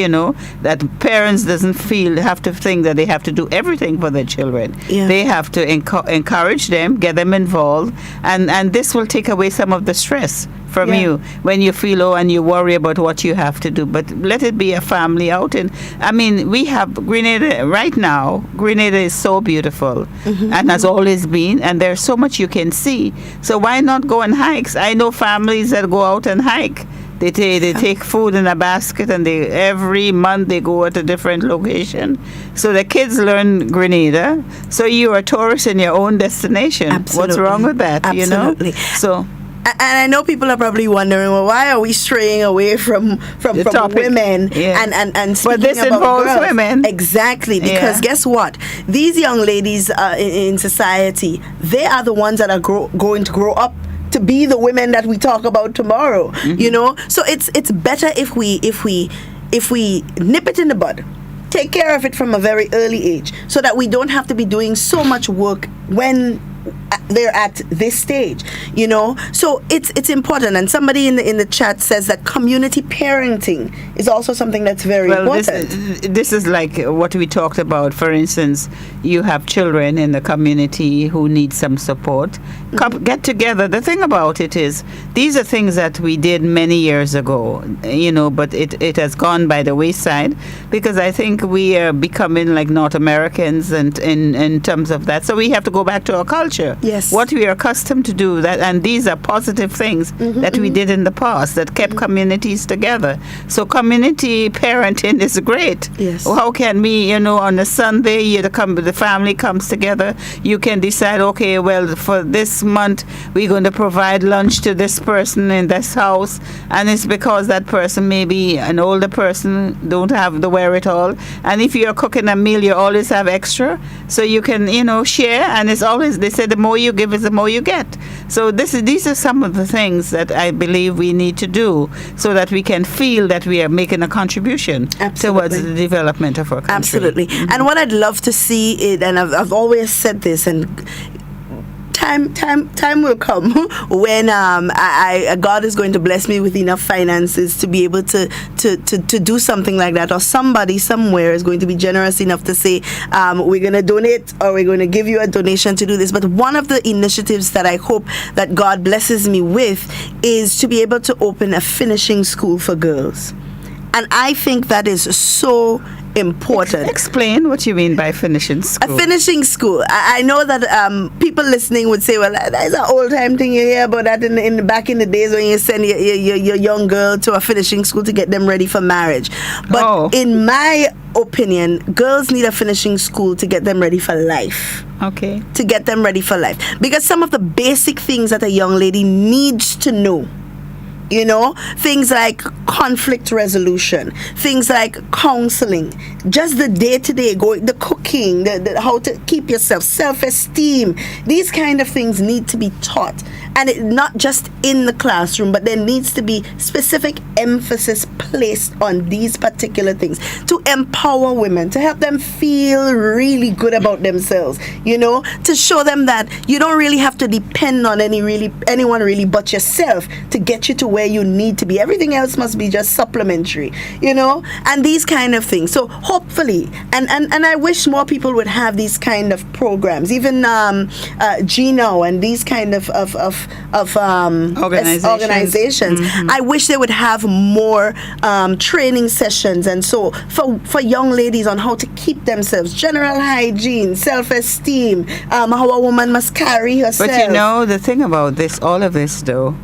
that parents doesn't have to think that they have to do everything for their children. Yeah. They have to encourage them, get them involved, and this will take away some of the stress from you when you feel and you worry about what you have to do. But let it be a family outing. I mean, we have Grenada right now. Grenada is so beautiful and has always been, and there's so much you can see. So why not go on hikes? I know families that go out and hike. They take food in a basket, and every month they go at a different location. So the kids learn Grenada. So you're a tourist in your own destination. Absolutely. What's wrong with that? Absolutely. So. And I know people are probably wondering, well, why are we straying away from women and speaking but this about involves girls? women. Exactly, because guess what? These young ladies in society, they are the ones that are going to grow up to be the women that we talk about tomorrow. You know, so it's better if we nip it in the bud, take care of it from a very early age, so that we don't have to be doing so much work when they're at this stage, you know. So it's important. And somebody in the chat says that community parenting is also something that's very important. This is like what we talked about. For instance, you have children in the community who need some support. Get together. The thing about it is, these are things that we did many years ago, you know, but it has gone by the wayside, because I think we are becoming like North Americans, and in terms of that. So we have to go back to our culture. Yes. What we are accustomed to do, that, and these are positive things that we did in the past that kept communities together. So community parenting is great. Yes. How can we, you know, on a Sunday, the family comes together. You can decide, okay, well, for this month we're going to provide lunch to this person in this house, and it's because that person, maybe an older person, don't have the wherewithal. And if you're cooking a meal, you always have extra, so you can, you know, share. And it's always, they say, the more you give is the more you get. So these are some of the things that I believe we need to do, so that we can feel that we are making a contribution towards the development of our country. Absolutely. And what I'd love to see, and I've always said this, and time will come when God is going to bless me with enough finances to be able to do something like that, or somebody somewhere is going to be generous enough to say, we're going to donate, or we're going to give you a donation to do this. But one of the initiatives that I hope that God blesses me with is to be able to open a finishing school for girls. And I think that is so important. Explain what you mean by finishing school. A finishing school. I know that people listening would say, well, that's an old time thing you hear about that in back in the days when you send your young girl to a finishing school to get them ready for marriage. But in my opinion, girls need a finishing school to get them ready for life. Okay. To get them ready for life. Because some of the basic things that a young lady needs to know, you know, things like conflict resolution, things like counseling, just the day-to-day, the cooking, the how to keep yourself, self-esteem, these kind of things need to be taught. And not just in the classroom, but there needs to be specific emphasis placed on these particular things to empower women, to help them feel really good about themselves, you know, to show them that you don't really have to depend on anyone really but yourself to get you to where you need to be. Everything else must be just supplementary, you know, and these kind of things. So hopefully, and I wish more people would have these kind of programs, even Gino and these kind of organizations. I wish they would have more training sessions, and so for young ladies on how to keep themselves, general hygiene, self-esteem, how a woman must carry herself. But you know, the thing about this, all of this though,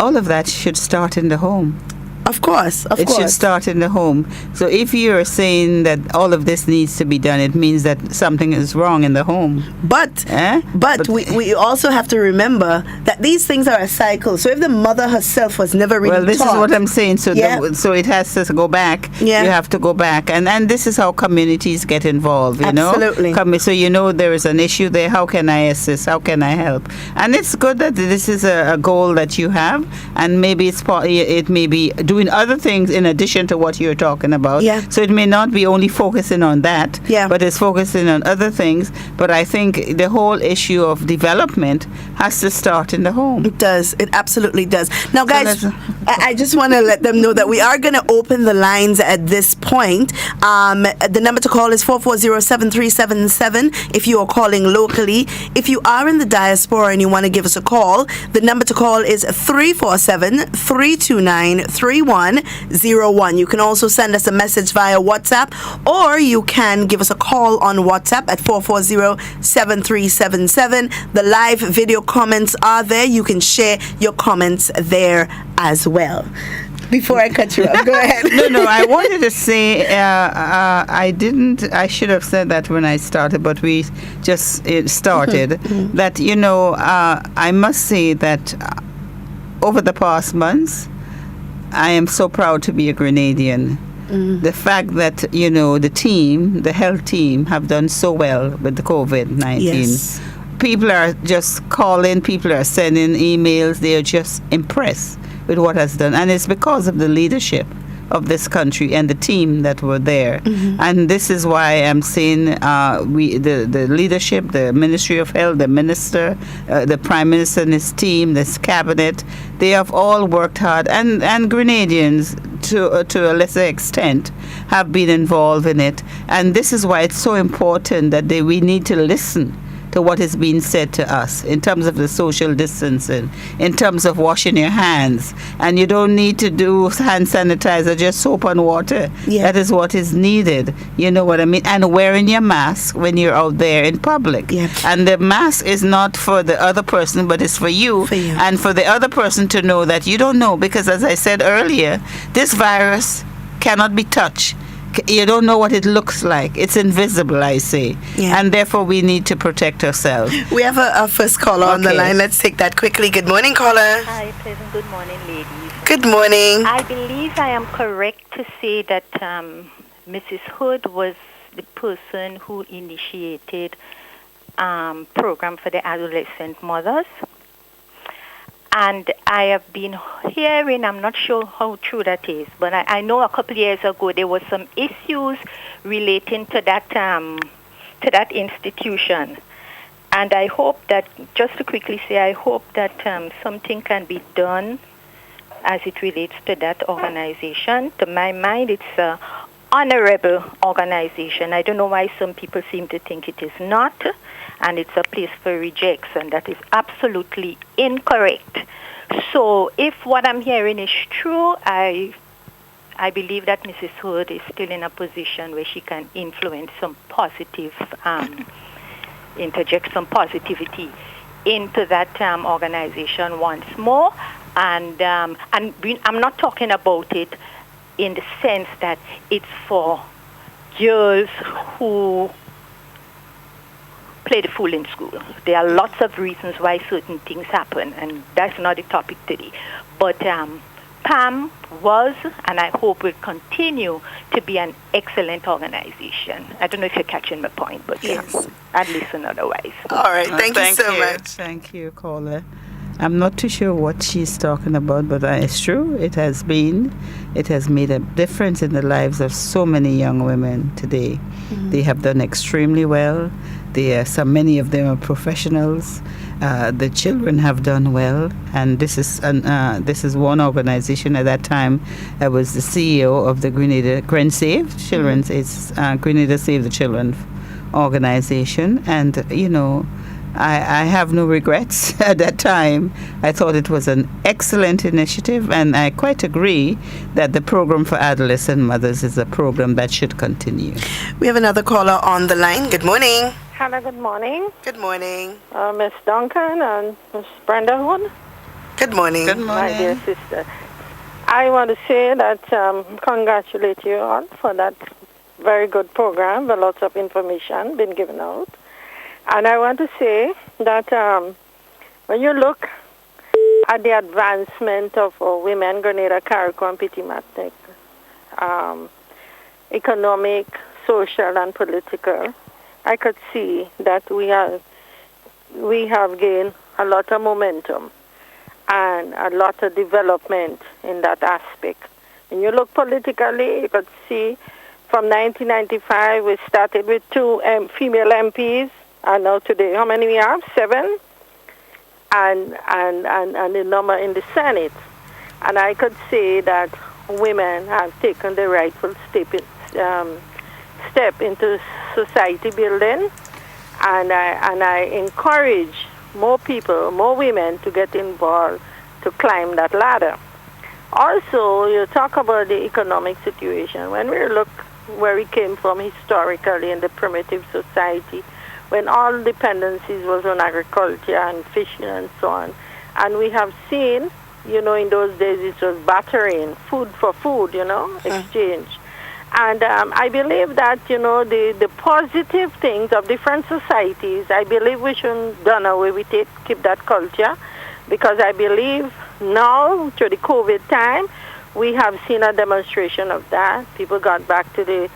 all of that should start in the home. Of course. It should start in the home. So if you're saying that all of this needs to be done, it means that something is wrong in the home. But we also have to remember that these things are a cycle. So if the mother herself was never really well, this taught, is what I'm saying. So so it has to go back. Yeah. You have to go back, and this is how communities get involved. You Absolutely. know, so you know there is an issue there. How can I assist? How can I help? And it's good that this is a goal that you have, and maybe it may be doing other things in addition to what you're talking about. Yeah. So it may not be only focusing on that, but it's focusing on other things. But I think the whole issue of development has to start in the home. It does. It absolutely does. Now, guys, I just want to let them know that we are going to open the lines at this point. The number to call is 440-7377 if you are calling locally. If you are in the diaspora and you want to give us a call, the number to call is 347-329-3101. You can also send us a message via WhatsApp, or you can give us a call on WhatsApp at 440-7377. The live video comments are there. You can share your comments there as well. Before I cut you off, go ahead. No, I wanted to say, I should have said that when I started, but we just started, that, you know, I must say that over the past months, I am so proud to be a Grenadian. The fact that, you know, the health team have done so well with the COVID-19. Yes. people are just calling, people are sending emails. They are just impressed with what has done, and it's because of the leadership of this country and the team that were there. And this is why I'm saying the leadership, the Ministry of Health, the minister, the Prime Minister and his team, this cabinet, they have all worked hard, and Grenadians to a lesser extent have been involved in it. And this is why it's so important that we need to listen to what is being said to us in terms of the social distancing, in terms of washing your hands. And you don't need to do hand sanitizer, just soap and water. Yeah. That is what is needed. You know what I mean? And wearing your mask when you're out there in public. Yeah. And the mask is not for the other person, but it's for you. And for the other person to know that you don't know. Because as I said earlier, this virus cannot be touched. You don't know what it looks like. It's invisible, I say. Yeah. And therefore, we need to protect ourselves. We have a first caller on the line. Let's take that quickly. Good morning, caller. Hi, pleasant good morning, ladies. Good morning. I believe I am correct to say that Mrs. Hood was the person who initiated program for the adolescent mothers. And I have been hearing, I'm not sure how true that is, but I know a couple of years ago there was some issues relating to that institution. And I hope that, just to quickly say, I hope that something can be done as it relates to that organization. To my mind, it's an honorable organization. I don't know why some people seem to think it is not. And it's a place for rejection. That is absolutely incorrect. So if what I'm hearing is true, I believe that Mrs. Hood is still in a position where she can influence some positive, interject some positivity into that organization once more. And I'm not talking about it in the sense that it's for girls who play the fool in school. There are lots of reasons why certain things happen, and that's not the topic today. But PAM was, and I hope will continue to be, an excellent organization. I don't know if you're catching my point, but yes, I'd listen otherwise. All right, thank you so much. Thank you, caller. I'm not too sure what she's talking about, but it's true. It has made a difference in the lives of so many young women today. They have done extremely well. Many of them are professionals. The children have done well, and this is one organization. At that time, I was the CEO of the Grenada Children's. It's Grenada Save the Children organization, and I have no regrets at that time. I thought it was an excellent initiative, and I quite agree that the program for adolescent mothers is a program that should continue. We have another caller on the line. Good morning. Hello, good morning. Good morning. Miss Duncan and Miss Brenda Hood. Good morning. Good morning. My dear sister. I want to say that congratulate you all for that very good program with lots of information being given out. And I want to say that when you look at the advancement of women, Grenada, Carriacou, and Petit Martinique, economic, social, and political, I could see that we have gained a lot of momentum and a lot of development in that aspect. When you look politically, you could see from 1995 we started with 2 female MPs, and now today, how many we have? 7, and the number in the Senate. And I could say that women have taken the rightful step into society building, and I encourage more people, more women to get involved to climb that ladder. Also, you talk about the economic situation. When we look where we came from historically in the primitive society, when all dependencies was on agriculture and fishing and so on, and we have seen, in those days it was bartering, food for food, exchange. And I believe that, the positive things of different societies, I believe we shouldn't done away with it, keep that culture, because I believe now, through the COVID time, we have seen a demonstration of that. People got back to the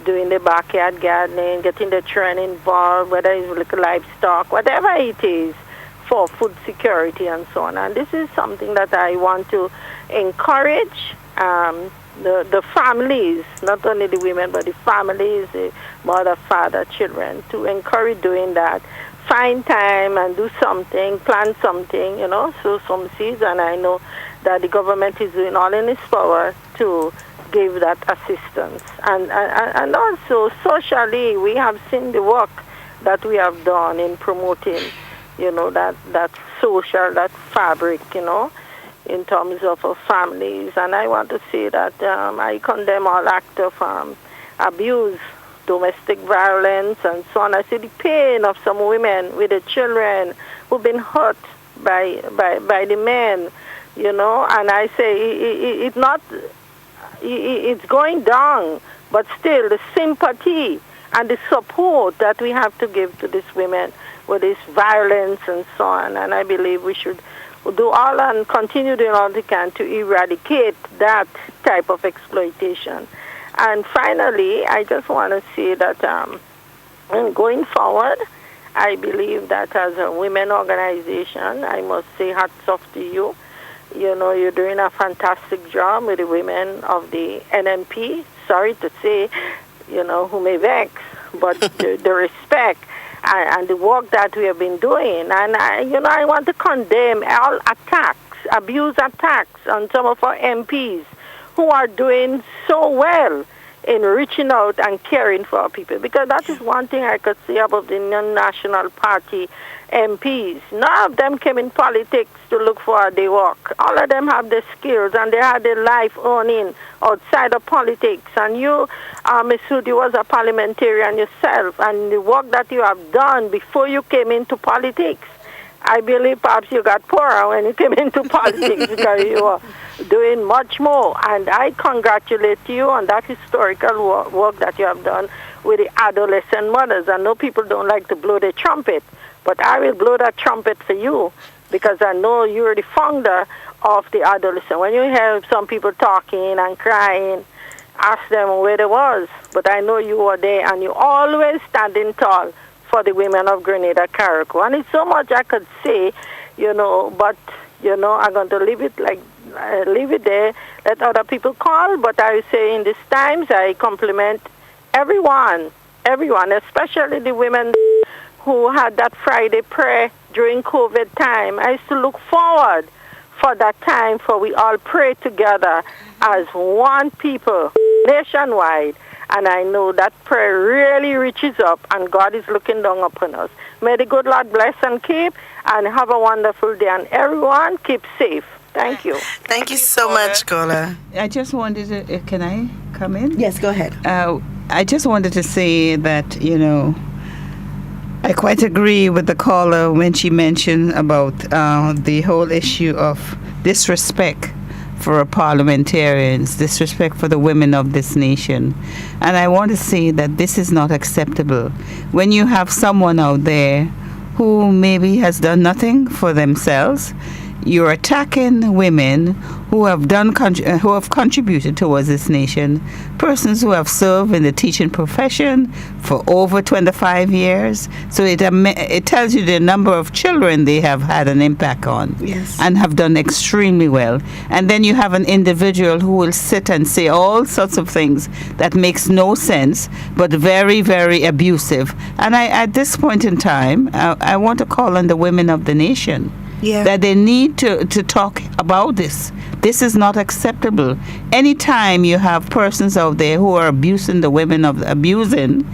doing the backyard gardening, getting the children involved, whether it's with livestock, whatever it is, for food security and so on. And this is something that I want to encourage the families, not only the women, but the families, the mother, father, children, to encourage doing that. Find time and do something, plant something, sow some seeds. And I know that the government is doing all in its power to give that assistance. And also socially, we have seen the work that we have done in promoting, that social, that fabric, in terms of our families. And I want to say that I condemn all acts of abuse, domestic violence, and so on. I see the pain of some women with the children who've been hurt by the men, and I say it's going down, but still the sympathy and the support that we have to give to these women with this violence and so on. And I believe we should do all and continue doing all we can to eradicate that type of exploitation. And finally, I just want to say that going forward, I believe that as a women organization, I must say hats off to you. You're doing a fantastic job with the women of the NMP. Sorry to say, who may vex, but the respect and the work that we have been doing. And, I want to condemn all attacks, abuse attacks on some of our MPs who are doing so well in reaching out and caring for our people. Because that is one thing I could say about the non-national party MPs. None of them came in politics to look for a day work. All of them have the skills and they had their life earning outside of politics. And you, Ms. Sudi, was a parliamentarian yourself, and the work that you have done before you came into politics, I believe perhaps you got poorer when you came into politics because you were doing much more. And I congratulate you on that historical work that you have done with the adolescent mothers. I know people don't like to blow the trumpet, but I will blow that trumpet for you because I know you're the founder of the adolescent. When you hear some people talking and crying, ask them where they was. But I know you were there, and you always standing tall for the women of Grenada, Carriacou. And it's so much I could say, but, I'm going to leave it there, let other people call. But I say in these times, I compliment everyone, especially the women who had that Friday prayer during COVID time. I used to look forward for that time for we all pray together as one people nationwide. And I know that prayer really reaches up, and God is looking down upon us. May the good Lord bless and keep, and have a wonderful day. And everyone, keep safe. Thank you. Thank you so much, Kola. I just wanted to, can I come in? Yes, go ahead. I just wanted to say that, I quite agree with the caller when she mentioned about the whole issue of disrespect for parliamentarians, disrespect for the women of this nation. And I want to say that this is not acceptable. When you have someone out there who maybe has done nothing for themselves, you're attacking women who have contributed towards this nation, persons who have served in the teaching profession for over 25 years. So it tells you the number of children they have had an impact on, yes, and have done extremely well. And then you have an individual who will sit and say all sorts of things that makes no sense, but very, very abusive. And at this point in time, I want to call on the women of the nation. Yeah. That they need to talk about this. This is not acceptable. Anytime you have persons out there who are abusing the women of a nation,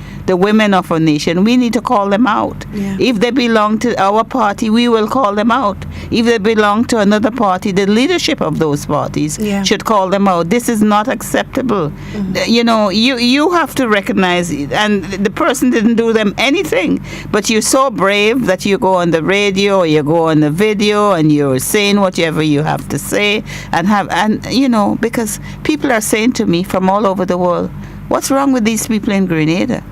we need to call them out. Yeah. If they belong to our party, we will call them out. If they belong to another party, the leadership of those parties should call them out. This is not acceptable. Mm-hmm. You have to recognize it. And the person didn't do them anything, but you're so brave that you go on the radio or you go on the video and you're saying whatever you have to say, because people are saying to me from all over the world, what's wrong with these people in Grenada?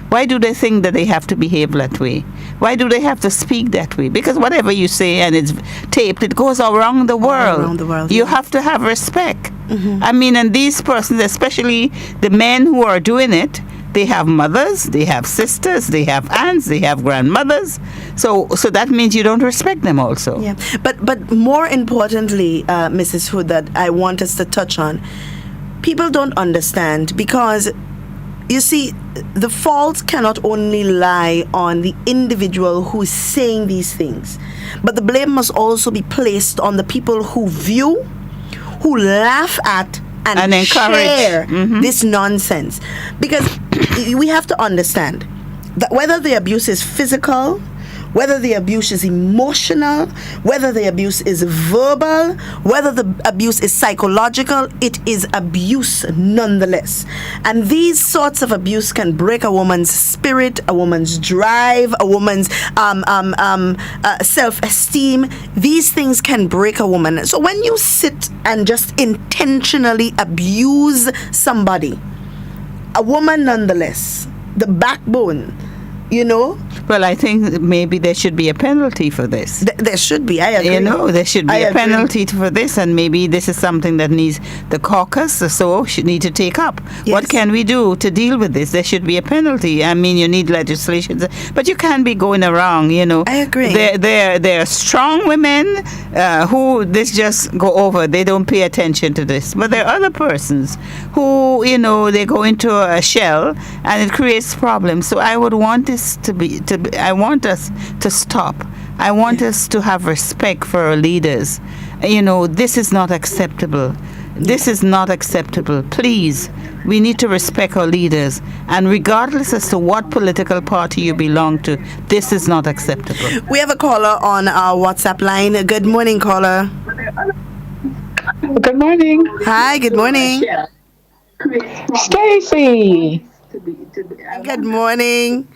Why do they think that they have to behave that way? Why do they have to speak that way? Because whatever you say and it's taped, it goes around the world. Around the world, you have to have respect. Mm-hmm. And these persons, especially the men who are doing it, They have mothers, they have sisters, they have aunts, they have grandmothers. So that means you don't respect them also. Yeah, but more importantly, Mrs. Hood, that I want us to touch on, people don't understand, because you see, the fault cannot only lie on the individual who is saying these things, but the blame must also be placed on the people who view, who laugh at, and share this nonsense. Because we have to understand that whether the abuse is physical, whether the abuse is emotional, whether the abuse is verbal, whether the abuse is psychological, it is abuse nonetheless. And these sorts of abuse can break a woman's spirit, a woman's drive, a woman's self-esteem. These things can break a woman. So when you sit and just intentionally abuse somebody, a woman nonetheless, the backbone, you know. Well, I think maybe there should be a penalty for this. There should be, I agree. You know, there should be a penalty for this, and maybe this is something that needs the caucus or so should need to take up. Yes. What can we do to deal with this? There should be a penalty. I mean, you need legislation, but you can't be going around, you know. I agree. There are strong women who this just go over. They don't pay attention to this. But there are other persons who, you know, they go into a shell and it creates problems. So I would want this I want us to stop. I want us to have respect for our leaders. You know, this is not acceptable. This is not acceptable. Please, we need to respect our leaders. And regardless as to what political party you belong to, this is not acceptable. We have a caller on our WhatsApp line. Good morning, caller. Good morning. Hi, good morning. Stacy. Good morning.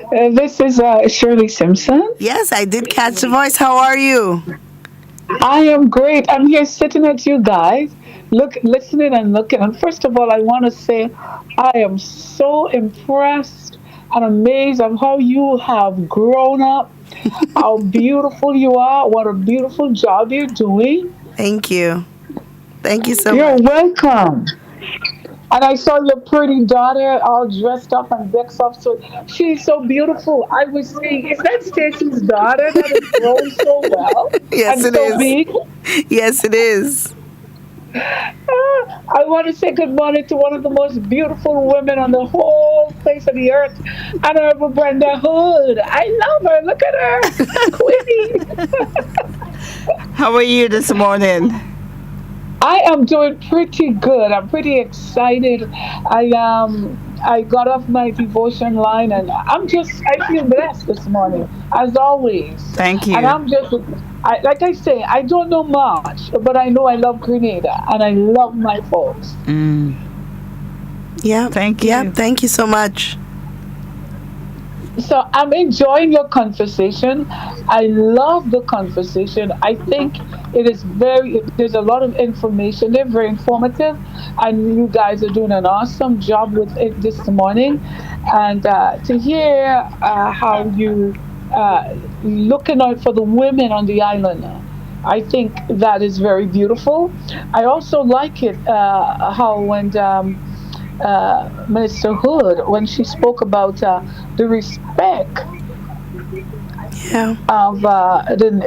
This is Shirley Simpson. Yes, I did catch the voice. How are you? I am great. I'm here sitting at you guys, listening and looking. And first of all, I want to say I am so impressed and amazed of how you have grown up, how beautiful you are, what a beautiful job you're doing. Thank you. Thank you so You're much. welcome. And I saw your pretty daughter all dressed up and decked up. So she's so beautiful. I was saying, is that Stacy's daughter that has grown so well? Yes, and it so is. Big? Yes, it is. I want to say good morning to one of the most beautiful women on the whole face of the earth, Honorable Brenda Hood. I love her. Look at her. Queenie. How are you this morning? I am doing pretty good. I'm pretty excited. I got off my devotion line and I feel blessed this morning, as always. Thank you. And I'm just, like I say, I don't know much, but I know I love Grenada and I love my folks. Yeah. Thank you. Yeah, thank you so much. So I'm enjoying your conversation. I love the conversation. I think it is there's a lot of information. They're very informative. And you guys are doing an awesome job with it this morning. And to hear how you looking out for the women on the island, I think that is very beautiful. I also like it how when Minister Hood, when she spoke about the respect of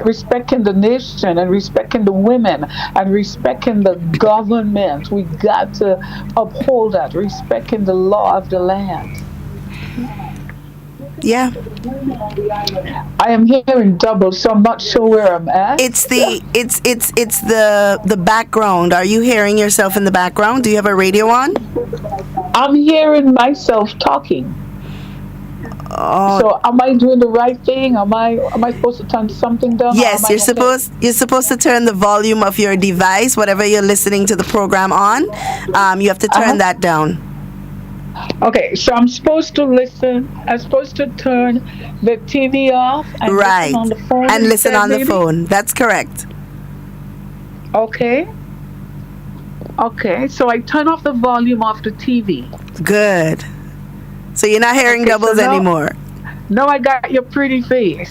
respecting the nation and respecting the women and respecting the government. We got to uphold that, respecting the law of the land. Yeah. I am hearing double, so I'm not sure where I'm at. It's the background. Are you hearing yourself in the background? Do you have a radio on? I'm hearing myself talking. Oh. So am I doing the right thing? Am I supposed to turn something down? Yes, you're supposed to turn the volume of your device, whatever you're listening to the program on. You have to turn that down. Okay, so I'm supposed to listen. I'm supposed to turn the TV off and listen on the phone. And listen on the maybe? phone. That's correct. Okay. Okay, so I turn off the volume off the TV. Good. So you're not hearing doubles anymore. No, I got your pretty face.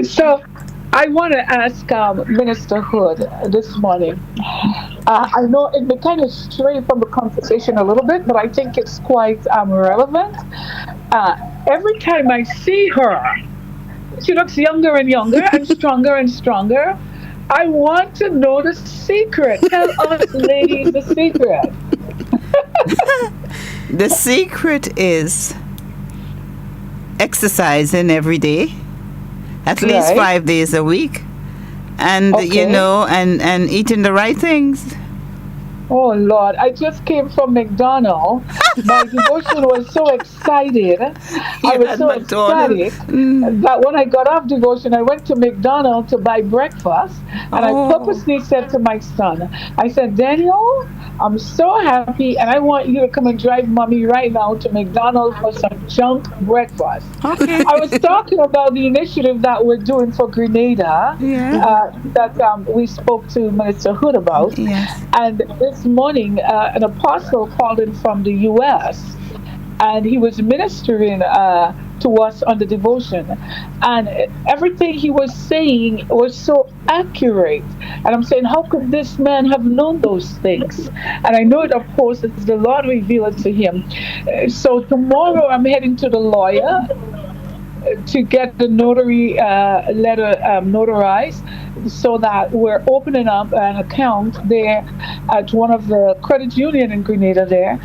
So I want to ask Minister Hood this morning. I know it may kind of stray from the conversation a little bit, but I think it's quite relevant. Every time I see her, she looks younger and younger and stronger and stronger. I want to know the secret. Tell us, ladies, the secret. The secret is exercising every day, at least 5 days a week, and and eating the right things. Oh Lord, I just came from McDonald's. My devotion was so excited. I was so ecstatic that when I got off devotion, I went to McDonald's to buy breakfast. And I purposely said to my son, I said, Daniel, I'm so happy, and I want you to come and drive mommy right now to McDonald's for some junk breakfast. Okay. I was talking about the initiative that we're doing for Grenada, that we spoke to Minister Hood about. Yes. And this morning, an apostle called in from the U.S., and he was ministering to us on the devotion. And everything he was saying was so accurate. And I'm saying, how could this man have known those things? And I know it, of course, it's the Lord revealed it to him. So tomorrow I'm heading to the lawyer to get the notary letter notarized, so that we're opening up an account there at one of the credit union in Grenada there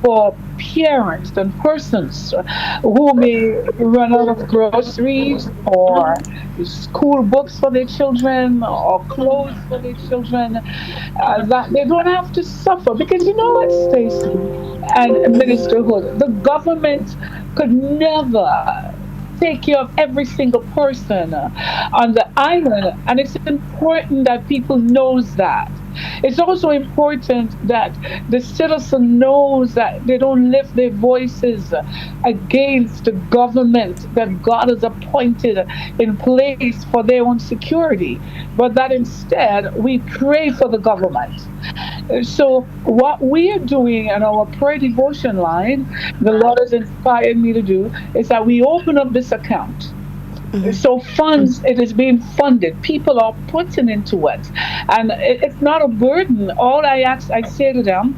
for parents and persons who may run out of groceries or school books for their children or clothes for their children, that they don't have to suffer. Because you know what, Stacey and Minister Hood, the government could never take care of every single person on the island, and it's important that people knows that. It's also important that the citizen knows that they don't lift their voices against the government that God has appointed in place for their own security, but that instead we pray for the government. So what we are doing in our prayer devotion line, the Lord has inspired me to do, is that we open up this account. So funds, it is being funded. People are putting into it. And it's not a burden. All I say to them,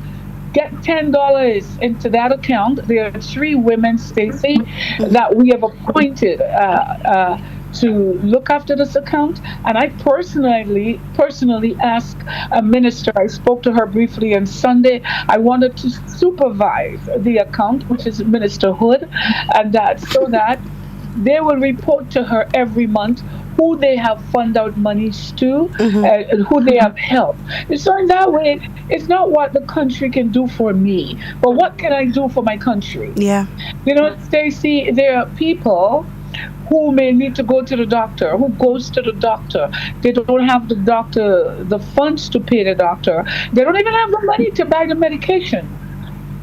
get $10 into that account. There are 3 women, Stacey, that we have appointed to look after this account. And I personally asked a minister, I spoke to her briefly on Sunday, I wanted to supervise the account, which is Minister Hood, and that so that they will report to her every month who they have funded out monies to, and who they have helped. So in that way, it's not what the country can do for me, but what can I do for my country? Yeah. You know, Stacey, there are people who may need to go to the doctor, who goes to the doctor. They don't have the funds to pay the doctor. They don't even have the money to buy the medication.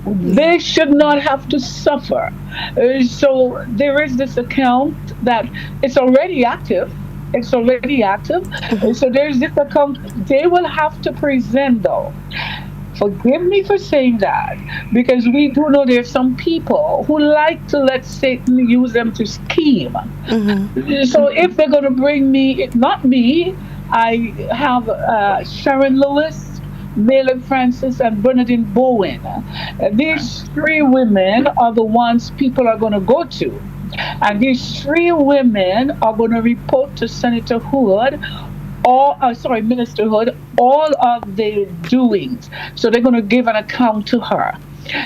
They should not have to suffer. So there is this account that it's already active. So there's this account. They will have to present, though. Forgive me for saying that, because we do know there's some people who like to let Satan use them to scheme. So if they're going to bring me, not me, I have Sharon Lewis, Malin Francis, and Bernadine Bowen. These 3 women are the ones people are going to go to. And these 3 women are going to report to Senator Hood, Minister Hood, all of their doings. So they're going to give an account to her.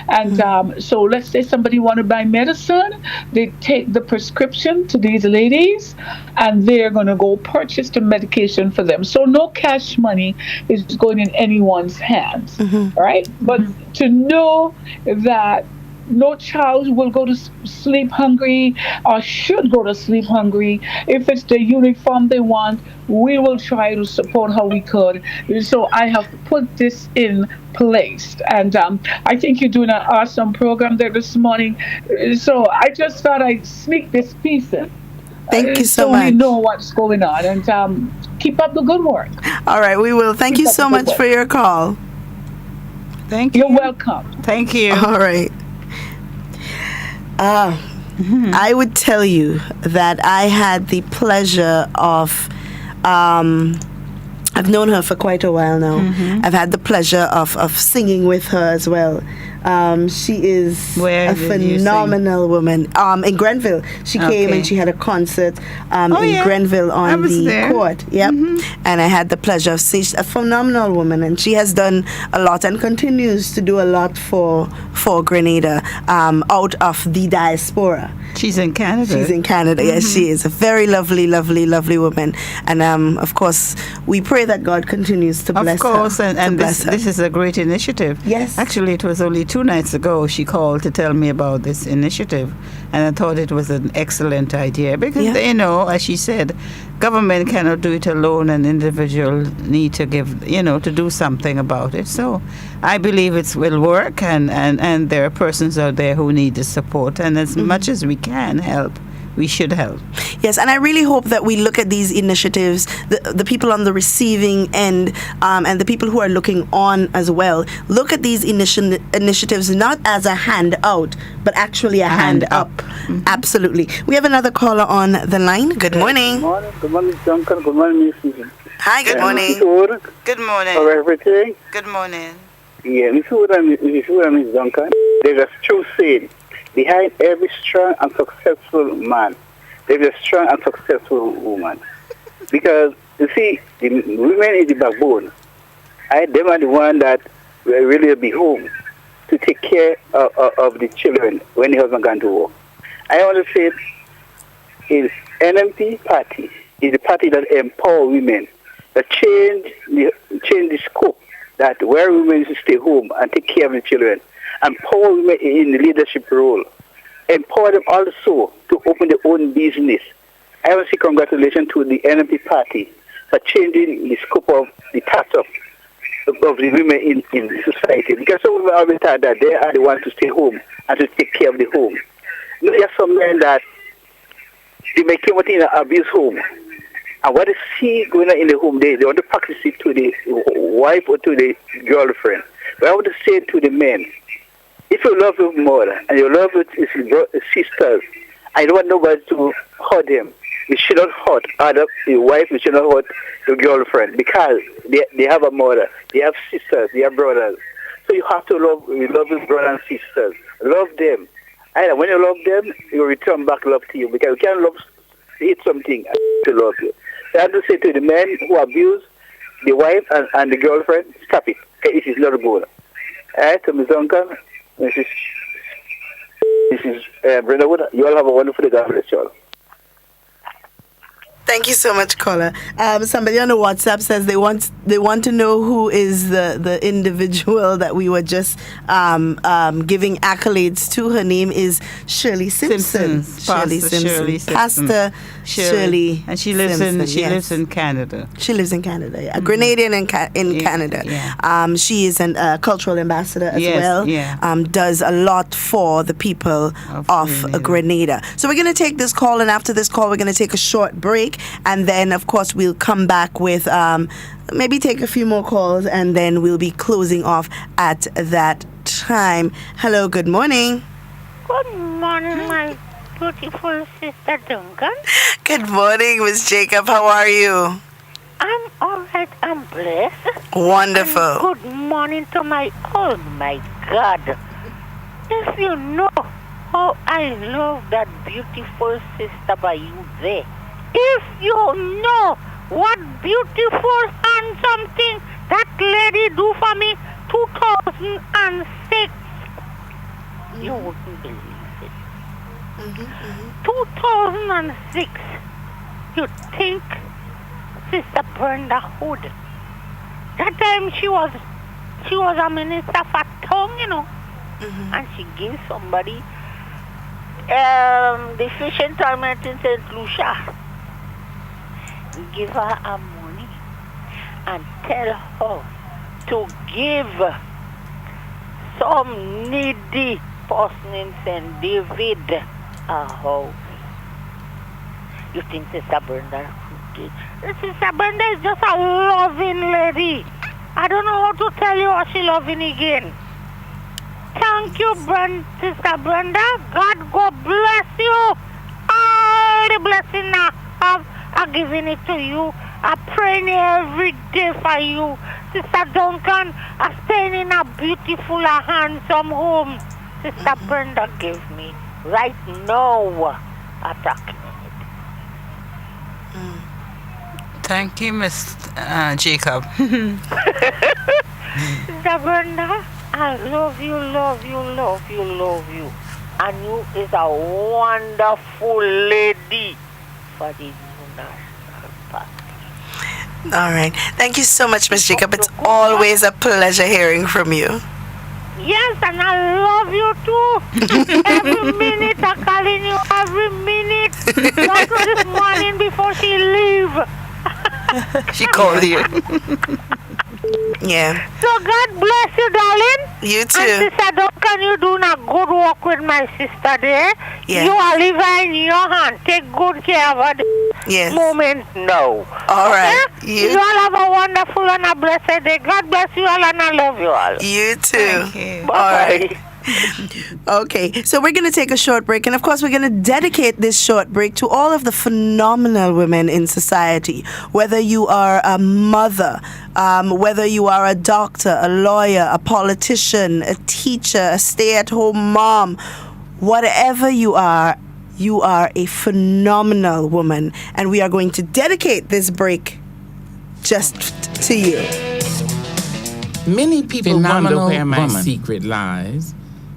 And so let's say somebody want to buy medicine, they take the prescription to these ladies, and they're going to go purchase the medication for them. So no cash money is going in anyone's hands, right? But to know that no child will go to sleep hungry or should go to sleep hungry. If it's the uniform they want, we will try to support how we could. So I have put this in place. And I think you're doing an awesome program there this morning. So I just thought I'd sneak this piece in. Thank you so much. So we know what's going on. And keep up the good work. All right, we will. Thank you so much for your call. Thank you. You're welcome. Thank you. All right. I would tell you that I had the pleasure of I've known her for quite a while now. I've had the pleasure of singing with her as well. She is a phenomenal woman. In Grenville, she came and she had a concert in Grenville on the court. Yep. And I had the pleasure of seeing a phenomenal woman, and she has done a lot and continues to do a lot for Grenada out of the diaspora. She's in Canada. She's in Canada. Yes, she is a very lovely, lovely, lovely woman. And of course, we pray that God continues to bless her. Of course, and this is a great initiative. Yes. Actually, it was only 2 nights ago she called to tell me about this initiative, and I thought it was an excellent idea because, as she said, government cannot do it alone, and individual need to give, to do something about it. So I believe it will work, and there are persons out there who need the support, and as much as we can help, we should help. Yes, and I really hope that we look at these initiatives, the people on the receiving end, and the people who are looking on as well, look at these initiatives not as a hand out, but actually a hand up. Absolutely. We have another caller on the line. Good morning. Good morning, Duncan. Good morning, Miss Susan. Hi, good morning. Good morning. How everything? Good morning. Yeah, Miss Susan, Miss Duncan. There's a true saying. Behind every strong and successful man, there's a strong and successful woman. Because, you see, the women is the backbone. Them are the one that will really be home to take care of the children when the husband gone to work. I want to say is NMP party is the party that empower women, that change the scope, that where women should stay home and take care of the children. Empower women in the leadership role. Empower them also to open their own business. I want to say congratulations to the NMP party for changing the scope of the task of the women in society. Because some women always thought that they are the ones to stay home and to take care of the home. There are some men that they may come in an abuse home. And what they see going on in the home, they want to practice it to the wife or to the girlfriend. But I want to say to the men, if you love your mother and you love your sisters, I don't want nobody to hurt them. You should not hurt either your wife, you should not hurt your girlfriend, because they have a mother, they have sisters, they have brothers. So you have to love your brothers and sisters. Love them. And when you love them, you return back love to you, because you can't hate something to love you. So I have to say to the men who abuse the wife and the girlfriend, stop it. Okay, it is not good. All right, so Ms. Duncan, this is Brenda Wood. You all have a wonderful day. God bless you all. Thank you so much, caller. Somebody on the WhatsApp says they want to know who is the individual that we were just giving accolades to. Her name is Shirley Simpson. Shirley Simpson. Pastor Shirley. And she lives in Canada. She lives in Canada. Yeah. A Grenadian in Canada. Yeah. She is a cultural ambassador as well. Yeah. Does a lot for the people of Grenada. So we're going to take this call, and after this call, we're going to take a short break. And then, of course, we'll come back with maybe take a few more calls, and then we'll be closing off at that time. Hello, good morning. Good morning, my beautiful sister Duncan. Good morning, Miss Jacob. How are you? I'm all right. I'm blessed. Wonderful. And good morning to oh my God. If you know how I love that beautiful sister by you there. If you know what beautiful handsome thing that lady do for me 2006, you wouldn't believe it. 2006, you think Sister Brenda Hood, that time she was a minister for tongue, and she gave somebody the fishing tournament in St. Lucia. Give her a money and tell her to give some needy person in St. David a house. You think Sister Brenda did? Sister Brenda is just a loving lady. I don't know how to tell you how she loving again. Thank you, Sister Brenda. God bless you. All the blessing I have, I'm giving it to you. I'm praying every day for you. Sister Duncan, I'm staying in a beautiful, handsome home. Sister Brenda gave me right now a document. Thank you, Miss Jacob. Sister Brenda, I love you, love you, love you, love you. And you is a wonderful lady for the new national party. All right. Thank you so much, Miss Jacob. It's always a pleasure hearing from you. Yes, and I love you too. Every minute I'm calling you, every minute. Like this morning before she leave. She called you. Yeah. So God bless you, darling. You too. And Sister Duncan, you doing a good work with my sister there. Yeah. You are living in your hand. Take good care of her Yes. moment now. All right. You all have a wonderful and a blessed day. God bless you all and I love you all. You too. Thank you. Bye. All right. Okay, so we're going to take a short break, and of course we're going to dedicate this short break to all of the phenomenal women in society. Whether you are a mother, whether you are a doctor, a lawyer, a politician, a teacher, a stay-at-home mom, whatever you are a phenomenal woman, and we are going to dedicate this break just to you. Many people wonder where my secret lies.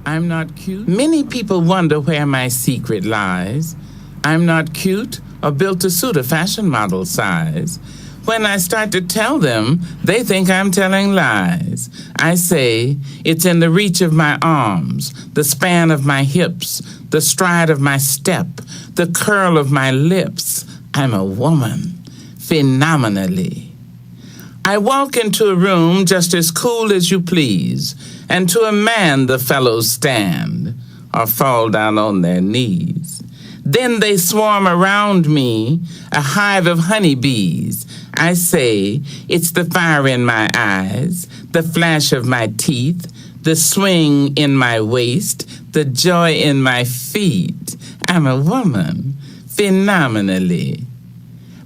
I'm not cute. Many people wonder where my secret lies. I'm not cute or built to suit a fashion model size. When I start to tell them, they think I'm telling lies. I say, it's in the reach of my arms, the span of my hips, the stride of my step, the curl of my lips. I'm a woman, phenomenally. I walk into a room just as cool as you please, and to a man the fellows stand or fall down on their knees. Then they swarm around me, a hive of honeybees. I say, it's the fire in my eyes, the flash of my teeth, the swing in my waist, the joy in my feet. I'm a woman, phenomenally.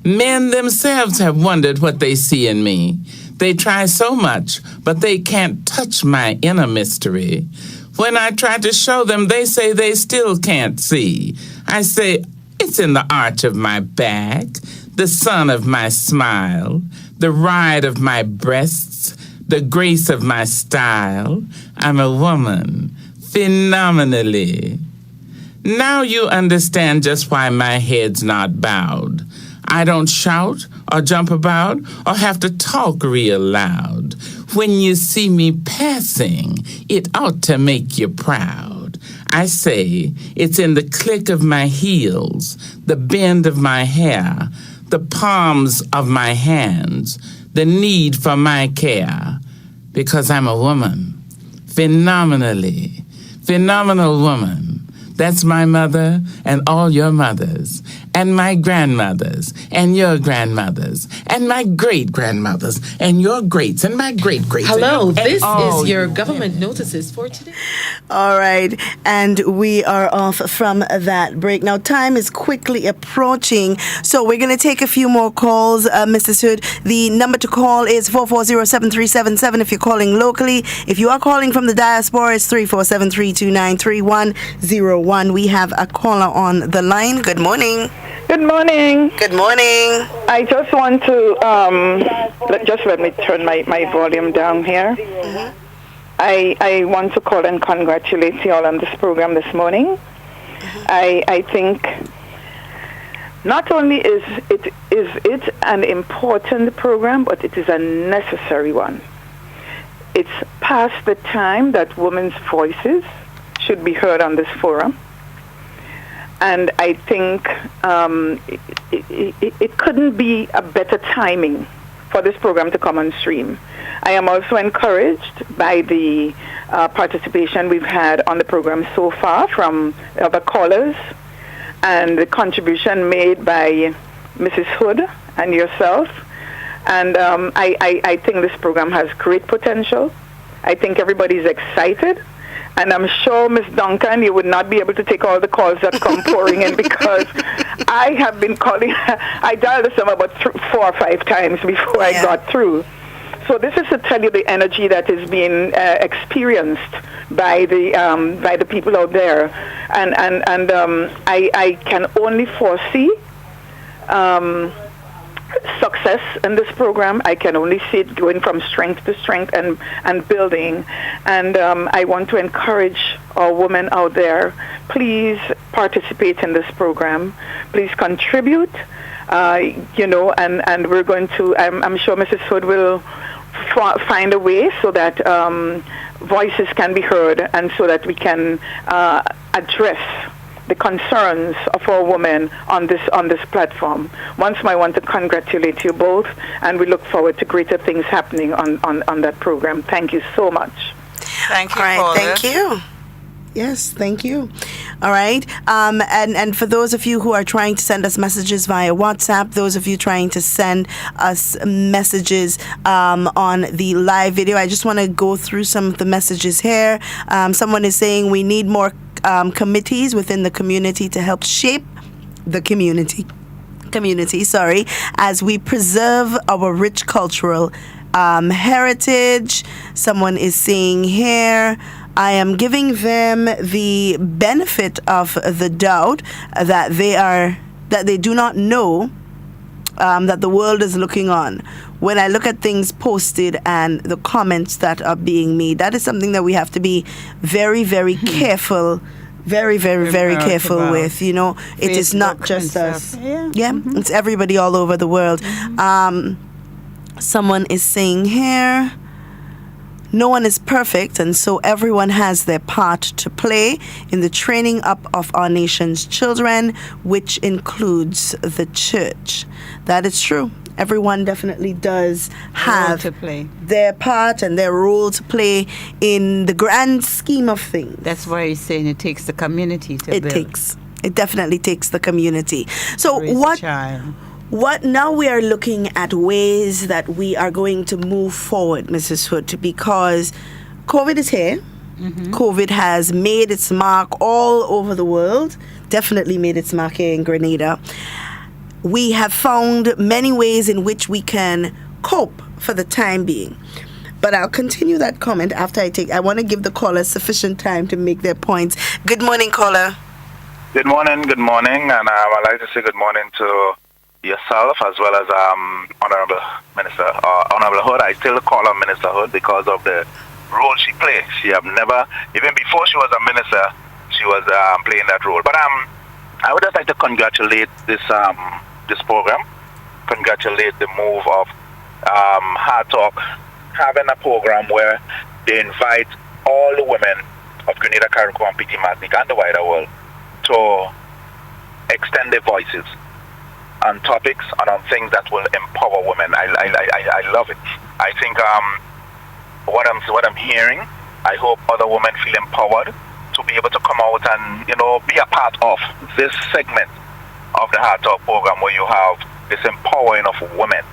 Men themselves have wondered what they see in me. They try so much, but they can't touch my inner mystery. When I try to show them, they say they still can't see. I say, it's in the arch of my back, the sun of my smile, the ride of my breasts, the grace of my style. I'm a woman, phenomenally. Now you understand just why my head's not bowed. I don't shout or jump about or have to talk real loud. When you see me passing, it ought to make you proud. I say it's in the click of my heels, the bend of my hair, the palms of my hands, the need for my care. Because I'm a woman, phenomenally, phenomenal woman. That's my mother and all your mothers, and my grandmothers and your grandmothers, and my great-grandmothers and your greats and my great-greats. Hello, this is your government notices for today. All right, and we are off from that break. Now, time is quickly approaching, so we're going to take a few more calls, Mrs. Hood. The number to call is 440-7377 if you're calling locally. If you are calling from the diaspora, it's 347-329-3101. We have a caller on the line. Good morning. Good morning. Good morning. I just want to, let me turn my volume down here. Mm-hmm. I want to call and congratulate you all on this program this morning. Mm-hmm. I think not only is it an important program, but it is a necessary one. It's past the time that women's voices should be heard on this forum. And I think it couldn't be a better timing for this program to come on stream. I am also encouraged by the participation we've had on the program so far from other callers and the contribution made by Mrs. Hood and yourself. And I think this program has great potential. I think everybody's excited. And I'm sure, Miss Duncan, you would not be able to take all the calls that come pouring in because I have been calling. I dialed this number about 4 or 5 times before I got through. So this is to tell you the energy that is being experienced by the people out there, and I can only foresee success in this program. I can only see it going from strength to strength and building. And I want to encourage our women out there, please participate in this program. Please contribute, and we're going to, I'm sure Mrs. Hood will find a way so that voices can be heard and so that we can address the concerns of our women on this platform. Once more, I want to congratulate you both, and we look forward to greater things happening on that program. Thank you so much. Thank you, all right, Paula. thank you. Yes, thank you. All right. And for those of you who are trying to send us messages via WhatsApp, those of you trying to send us messages on the live video, I just want to go through some of the messages here. Someone is saying we need more committees within the community to help shape the community, as we preserve our rich cultural heritage. Someone is saying here, I am giving them the benefit of the doubt that they do not know that the world is looking on. When I look at things posted and the comments that are being made, that is something that we have to be very, very careful, very careful with. You know, it is not just us. It's everybody all over the world. Someone is saying here, no one is perfect, and so everyone has their part to play in the training up of our nation's children, which includes the church. That is true. Everyone definitely does have their part and their role to play in the grand scheme of things. That's why he's saying it takes the community to build. It definitely takes the community. So what now we are looking at ways that we are going to move forward, Mrs. Hood, because COVID is here. COVID has made its mark all over the world, definitely made its mark here in Grenada. We have found many ways in which we can cope for the time being. But I'll continue that comment after I want to give the callers sufficient time to make their points. Good morning, caller. Good morning, and I'd like to say good morning to yourself as well as Honorable Hood. I still call her Minister Hood because of the role she plays. She have never, even before she was a minister, she was playing that role. But I would just like to congratulate this program, congratulate the move of Hard Talk having a program where they invite all the women of Grenada, Carriacou, and PT Martinique and the wider world to extend their voices on topics and on things that will empower women. I love it. I think what I'm hearing, I hope other women feel empowered to be able to come out and be a part of this segment of the Hard Talk program where you have this empowering of women.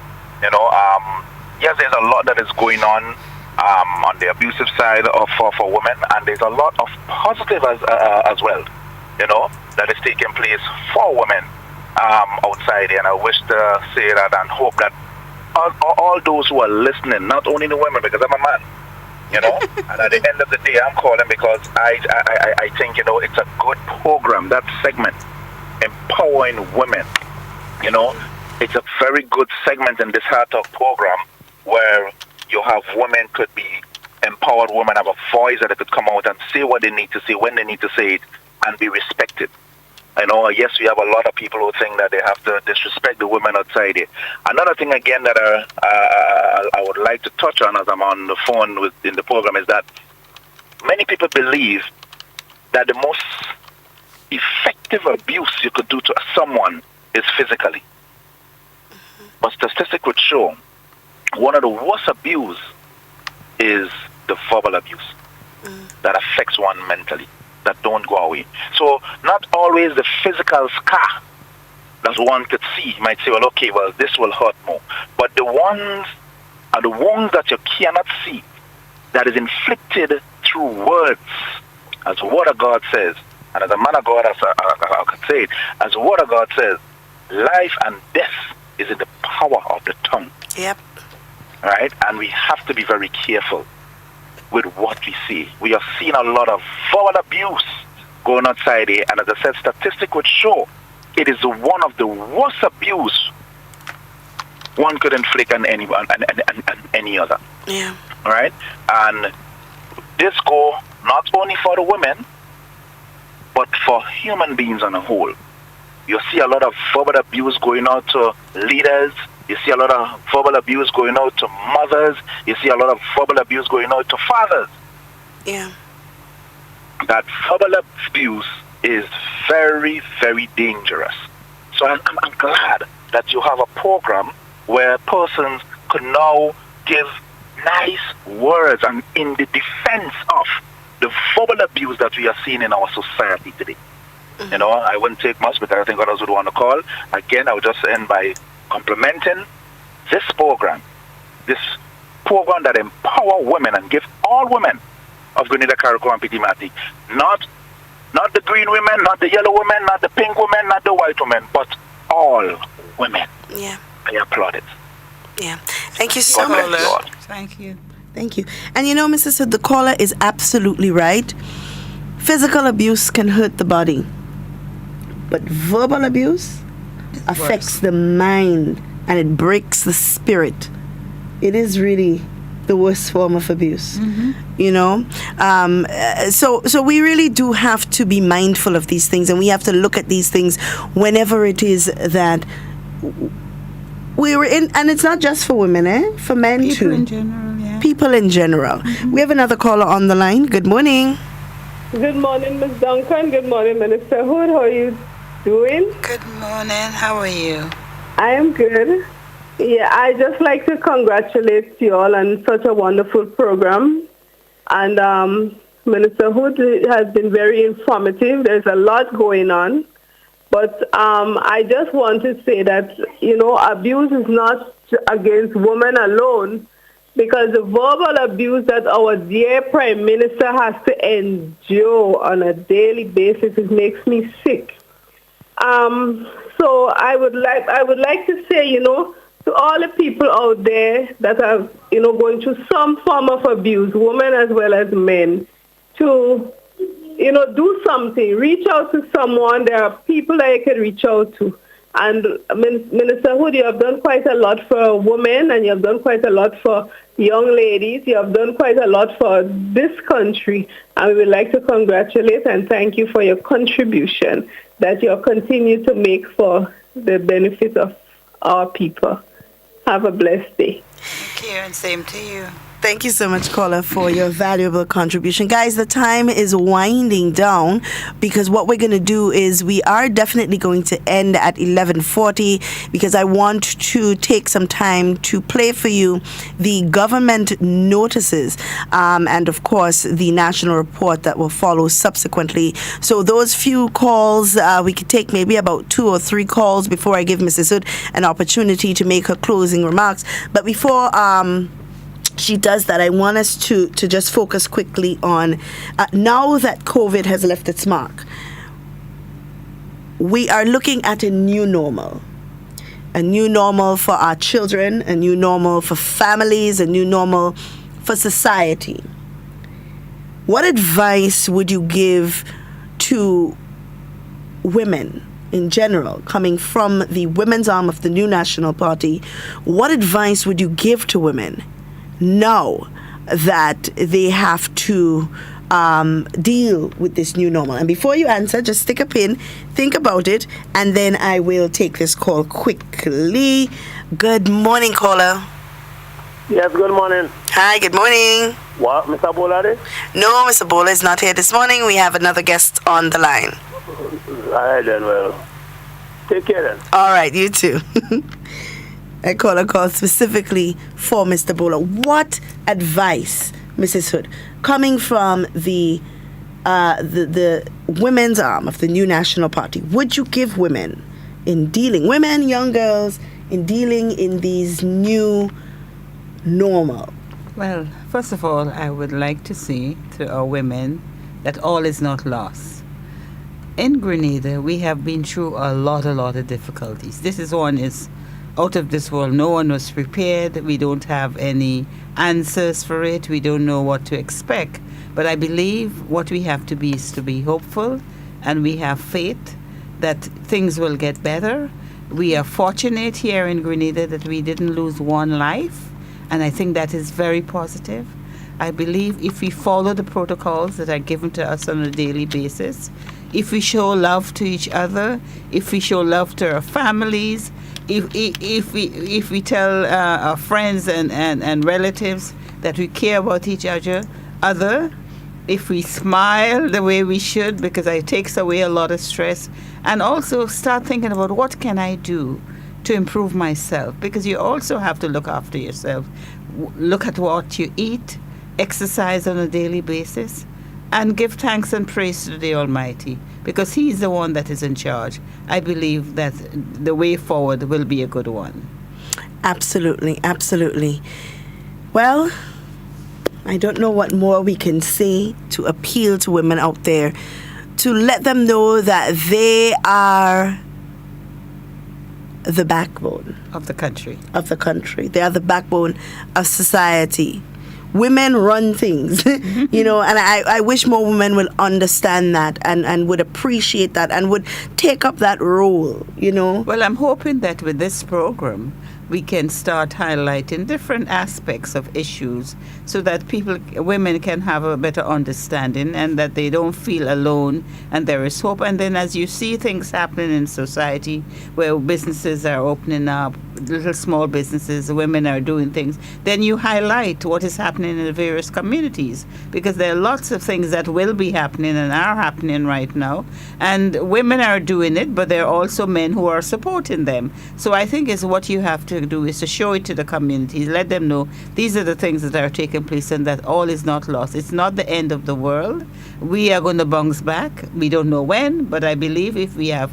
Yes, there's a lot that is going on the abusive side for women, and there's a lot of positive as well, that is taking place for women outside. And I wish to say that and hope that all those who are listening, not only the women, because I'm a man, and at the end of the day, I'm calling because I think, it's a good program, that segment, empowering women. It's a very good segment in this Hard Talk program where you have women could be empowered, women have a voice that they could come out and say what they need to say, when they need to say it, and be respected. Yes, we have a lot of people who think that they have to disrespect the women outside here. Another thing, again, that I would like to touch on as I'm on the phone in the program is that many people believe that the most effective abuse you could do to someone is physically. But statistics would show one of the worst abuse is the verbal abuse that affects one mentally, that don't go away. So not always the physical scar that one could see. You might say, well, okay, this will hurt more. But the ones are the wounds that you cannot see, that is inflicted through words as the Word of God says, and as a man of God, I could say it, as the Word of God says, life and death is in the power of the tongue. Yep. Right? And we have to be very careful with what we see. We have seen a lot of verbal abuse going outside here, and as I said, statistics would show it is one of the worst abuse one could inflict on anyone and any other. Yeah. Right? And this go not only for the women, but for human beings on a whole. You see a lot of verbal abuse going out to leaders. You see a lot of verbal abuse going out to mothers. You see a lot of verbal abuse going out to fathers. Yeah. That verbal abuse is very, very dangerous. So I'm glad that you have a program where persons could now give nice words and in the defense of the verbal abuse that we are seeing in our society today. Mm-hmm. You know, I wouldn't take much because I think others would want to call. Again, I would just end by complimenting this program that empower women and give all women of Grenada, Carriacou, and Petit Martinique, not the green women, not the yellow women, not the pink women, not the white women, but all women. Yeah. I applaud it. Yeah. Thank you so much. Thank you. Thank you. And you know, Mrs. Hood, the caller is absolutely right. Physical abuse can hurt the body, but verbal abuse affects the mind and it breaks the spirit. It is really the worst form of abuse. Mm-hmm. You know, so we really do have to be mindful of these things, and we have to look at these things whenever it is that we were in, and it's not just for women, for men People too. In general, yeah. People in general. Mm-hmm. We have another caller on the line. Good morning. Good morning, Ms. Duncan. Good morning, Minister Hood. How are you doing? Good morning. How are you? I am good. Yeah, I just like to congratulate you all on such a wonderful program. And Minister Hood has been very informative. There's a lot going on. But I just want to say that, you know, abuse is not against women alone, because the verbal abuse that our dear Prime Minister has to endure on a daily basis, it makes me sick. So I would like to say, you know, to all the people out there that are, you know, going through some form of abuse, women as well as men, to, you know, do something. Reach out to someone. There are people that you can reach out to. And Minister Hood, you have done quite a lot for women, and you have done quite a lot for young ladies. You have done quite a lot for this country. And we would like to congratulate and thank you for your contribution that you continue to make for the benefit of our people. Have a blessed day. Thank you, and same to you. Thank you so much, caller, for your valuable contribution. Guys, the time is winding down because what we're going to do is we are definitely going to end at 11:40 because I want to take some time to play for you the government notices and, of course, the national report that will follow subsequently. So those few calls, we could take maybe about 2 or 3 calls before I give Mrs. Hood an opportunity to make her closing remarks. But before she does that, I want us to just focus quickly on now that COVID has left its mark, we are looking at a new normal. A new normal for our children, a new normal for families, a new normal for society. What advice would you give to women in general, coming from the women's arm of the new National Party? What advice would you give to women now that they have to deal with this new normal? And before you answer, just stick a pin, think about it, and then I will take this call quickly. Good morning, caller. Yes, good morning. Hi, good morning. What, Mr. Bola there? No, Mr. Bola is not here this morning. We have another guest on the line. All right, then, well, take care then. All right, you too. I call specifically for Mr. Bola. What advice, Mrs. Hood, coming from the women's arm of the new National Party, would you give women in dealing, women, young girls, in dealing in these new normal? Well, first of all, I would like to say to our women that all is not lost. In Grenada, we have been through a lot of difficulties. This is one is out of this world. No one was prepared. We don't have any answers for it. We don't know what to expect. But I believe what we have to be is to be hopeful, and we have faith that things will get better. We are fortunate here in Grenada that we didn't lose one life, and I think that is very positive. I believe if we follow the protocols that are given to us on a daily basis, if we show love to each other, if we show love to our families, if we tell our friends and relatives that we care about each other, if we smile the way we should, because it takes away a lot of stress, and also start thinking about what can I do to improve myself, because you also have to look after yourself. Look at what you eat, exercise on a daily basis, and give thanks and praise to the Almighty, because He's the one that is in charge. I believe that the way forward will be a good one. Absolutely, absolutely. Well, I don't know what more we can say to appeal to women out there, to let them know that they are the backbone of the country. They are the backbone of society. Women run things, you know, and I wish more women will understand that and would appreciate that and would take up that role, you know. Well, I'm hoping that with this program, we can start highlighting different aspects of issues so that women can have a better understanding and that they don't feel alone and there is hope. And then as you see things happening in society where businesses are opening up, little small businesses, women are doing things, then you highlight what is happening in the various communities, because there are lots of things that will be happening and are happening right now. And women are doing it, but there are also men who are supporting them. So I think is what you have to do is to show it to the communities, let them know these are the things that are taking place and that all is not lost. It's not the end of the world. We are going to bounce back. We don't know when, but I believe if we have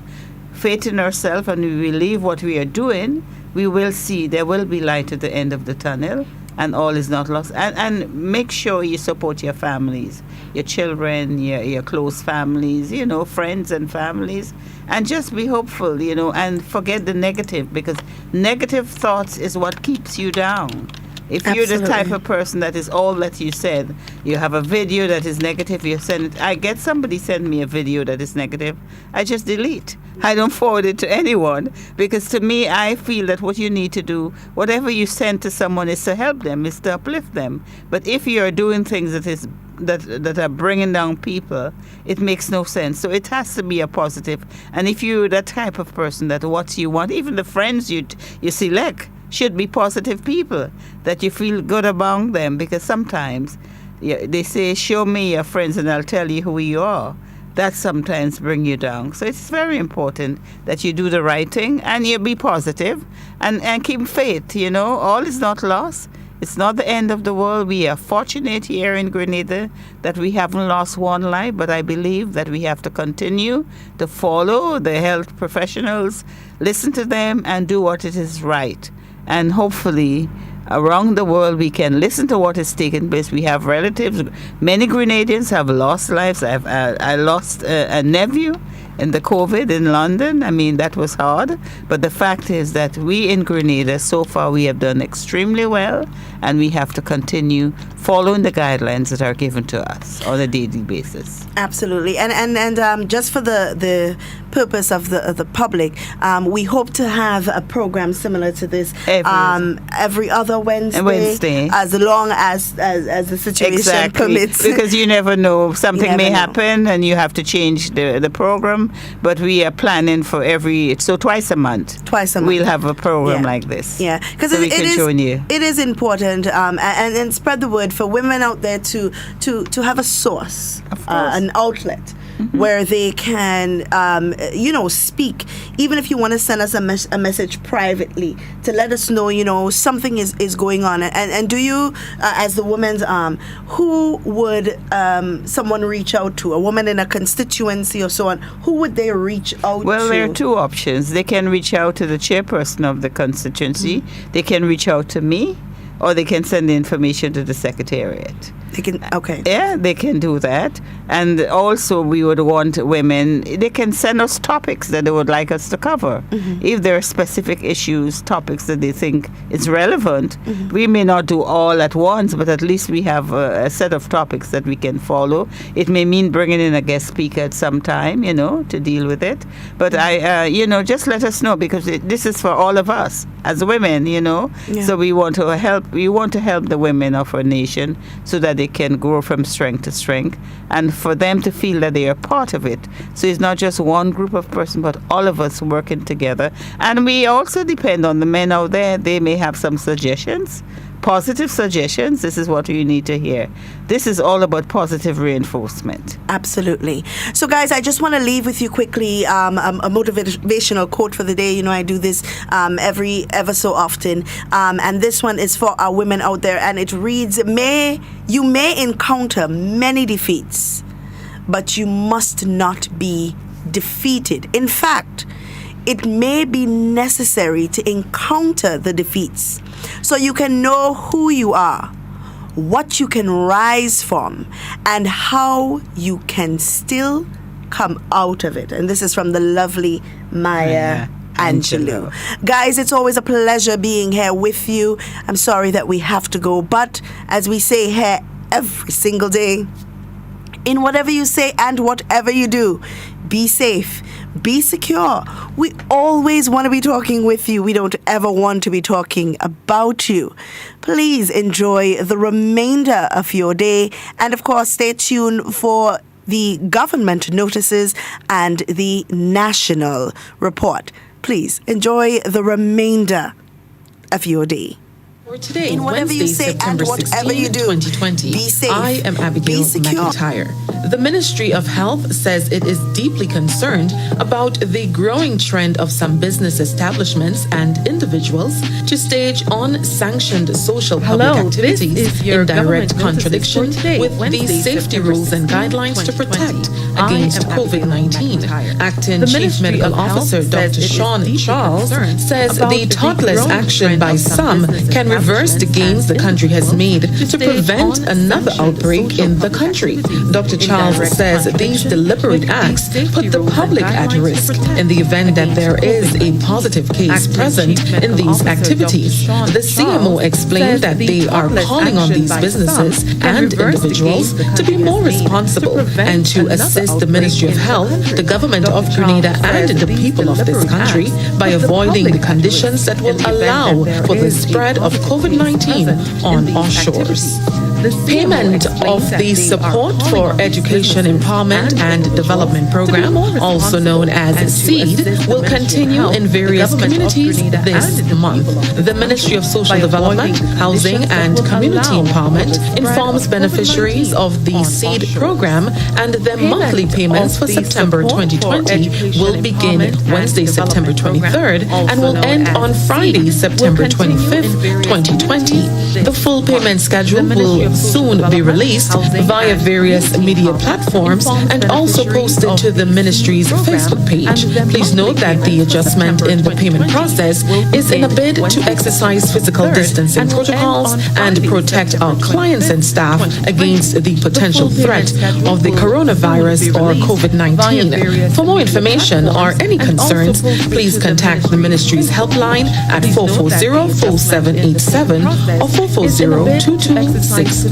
faith in ourselves and we believe what we are doing, we will see there will be light at the end of the tunnel and all is not lost. And make sure you support your families, your children, your close families, you know, friends and families, and just be hopeful, you know, and forget the negative, because negative thoughts is what keeps you down. If you're the type of person that is all that you said, you have a video that is negative, you send it. I get somebody send me a video that is negative, I just delete. I don't forward it to anyone, because to me, I feel that what you need to do, whatever you send to someone, is to help them, is to uplift them. But if you're doing things that are bringing down people, it makes no sense. So it has to be a positive. And if you're that type of person that what you want, even the friends you select should be positive people that you feel good about them, because sometimes they say, show me your friends and I'll tell you who you are. That sometimes bring you down. So it's very important that you do the right thing and you be positive and keep faith, you know. All is not lost. It's not the end of the world. We are fortunate here in Grenada that we haven't lost one life, but I believe that we have to continue to follow the health professionals, listen to them, and do what it is right. And hopefully around the world we can listen to what is taking place. We have relatives. Many Grenadians have lost lives. I lost a nephew in the COVID in London. I mean, that was hard. But the fact is that we in Grenada, so far, we have done extremely well, and we have to continue following the guidelines that are given to us on a daily basis. Absolutely. And just for the purpose of the public, we hope to have a program similar to this every other Wednesday, as long as the situation permits. Because you never know, something may happen and you have to change the program. But we are planning for twice a month. We'll have a program like this. Yeah, because so it is important, and spread the word for women out there to have a source, an outlet. Mm-hmm. Where they can, speak. Even if you want to send us a message privately to let us know, something is going on. And do you, as the woman's arm, who would someone reach out to? A woman in a constituency or so on? Who would they reach out to? Well, there are two options. They can reach out to the chairperson of the constituency. Mm-hmm. They can reach out to me, or they can send the information to the secretariat. They can, okay. Yeah, they can do that. And also we would want women, they can send us topics that they would like us to cover. If there are specific issues, topics that they think is relevant, we may not do all at once, but at least we have a set of topics that we can follow. It may mean bringing in a guest speaker at some time, to deal with it. But just let us know, because this is for all of us as women, Yeah. So we want to help the women of our nation so that they can grow from strength to strength, and for them to feel that they are part of it. So it's not just one group of persons, but all of us working together. And we also depend on the men out there. They may have some suggestions, positive suggestions. This is what you need to hear. This is all about positive reinforcement. Absolutely. So, guys, I just want to leave with you quickly a motivational quote for the day. I do this ever so often. And this one is for our women out there. And it reads, you may encounter many defeats, but you must not be defeated. In fact, it may be necessary to encounter the defeats so you can know who you are, what you can rise from, and how you can still come out of it. And this is from the lovely Maya Angelou. Guys, it's always a pleasure being here with you. I'm sorry that we have to go, but as we say here every single day, in whatever you say and whatever you do, be safe, be secure. We always want to be talking with you. We don't ever want to be talking about you. Please enjoy the remainder of your day. And of course, stay tuned for the government notices and the national report. Please enjoy the remainder of your day. For today, in whatever Wednesday, you say September and whatever 16, you do, 2020, be safe, I am Abigail be secure. McIntyre. The Ministry of Health says it is deeply concerned about the growing trend of some business establishments and individuals to stage unsanctioned social public activities in direct contradiction with the safety rules and guidelines to protect against COVID-19. Acting Chief Medical Officer Dr. Sean Charles says the thoughtless action by some can reverse the gains the country has made to prevent another outbreak in the country. Dr. Charles says these deliberate acts put the public at risk in the event that there is a positive case present in these activities. The CMO explained that they are calling on these businesses and individuals to be more responsible and to assist the Ministry of Health, the government of Grenada, and the people of this country by avoiding the conditions that will allow for the spread of COVID-19 on our shores. Payment of the Support for Education Empowerment and Development Program, also known as SEED, will continue in various communities this month. The Ministry of Social Development, Housing and Community Empowerment informs beneficiaries of the SEED program, and their monthly payments for September 2020 will begin Wednesday, September 23rd and will end on Friday, September 25th, 2020. The full payment schedule will soon be released via various media platforms and also posted to the ministry's Facebook page. Please note that the adjustment in the payment process is in a bid to exercise physical distancing protocols and protect our clients and staff against the potential threat of the coronavirus or COVID-19. For more information or any concerns, please contact the ministry's helpline at 440-4787 or 440-2269.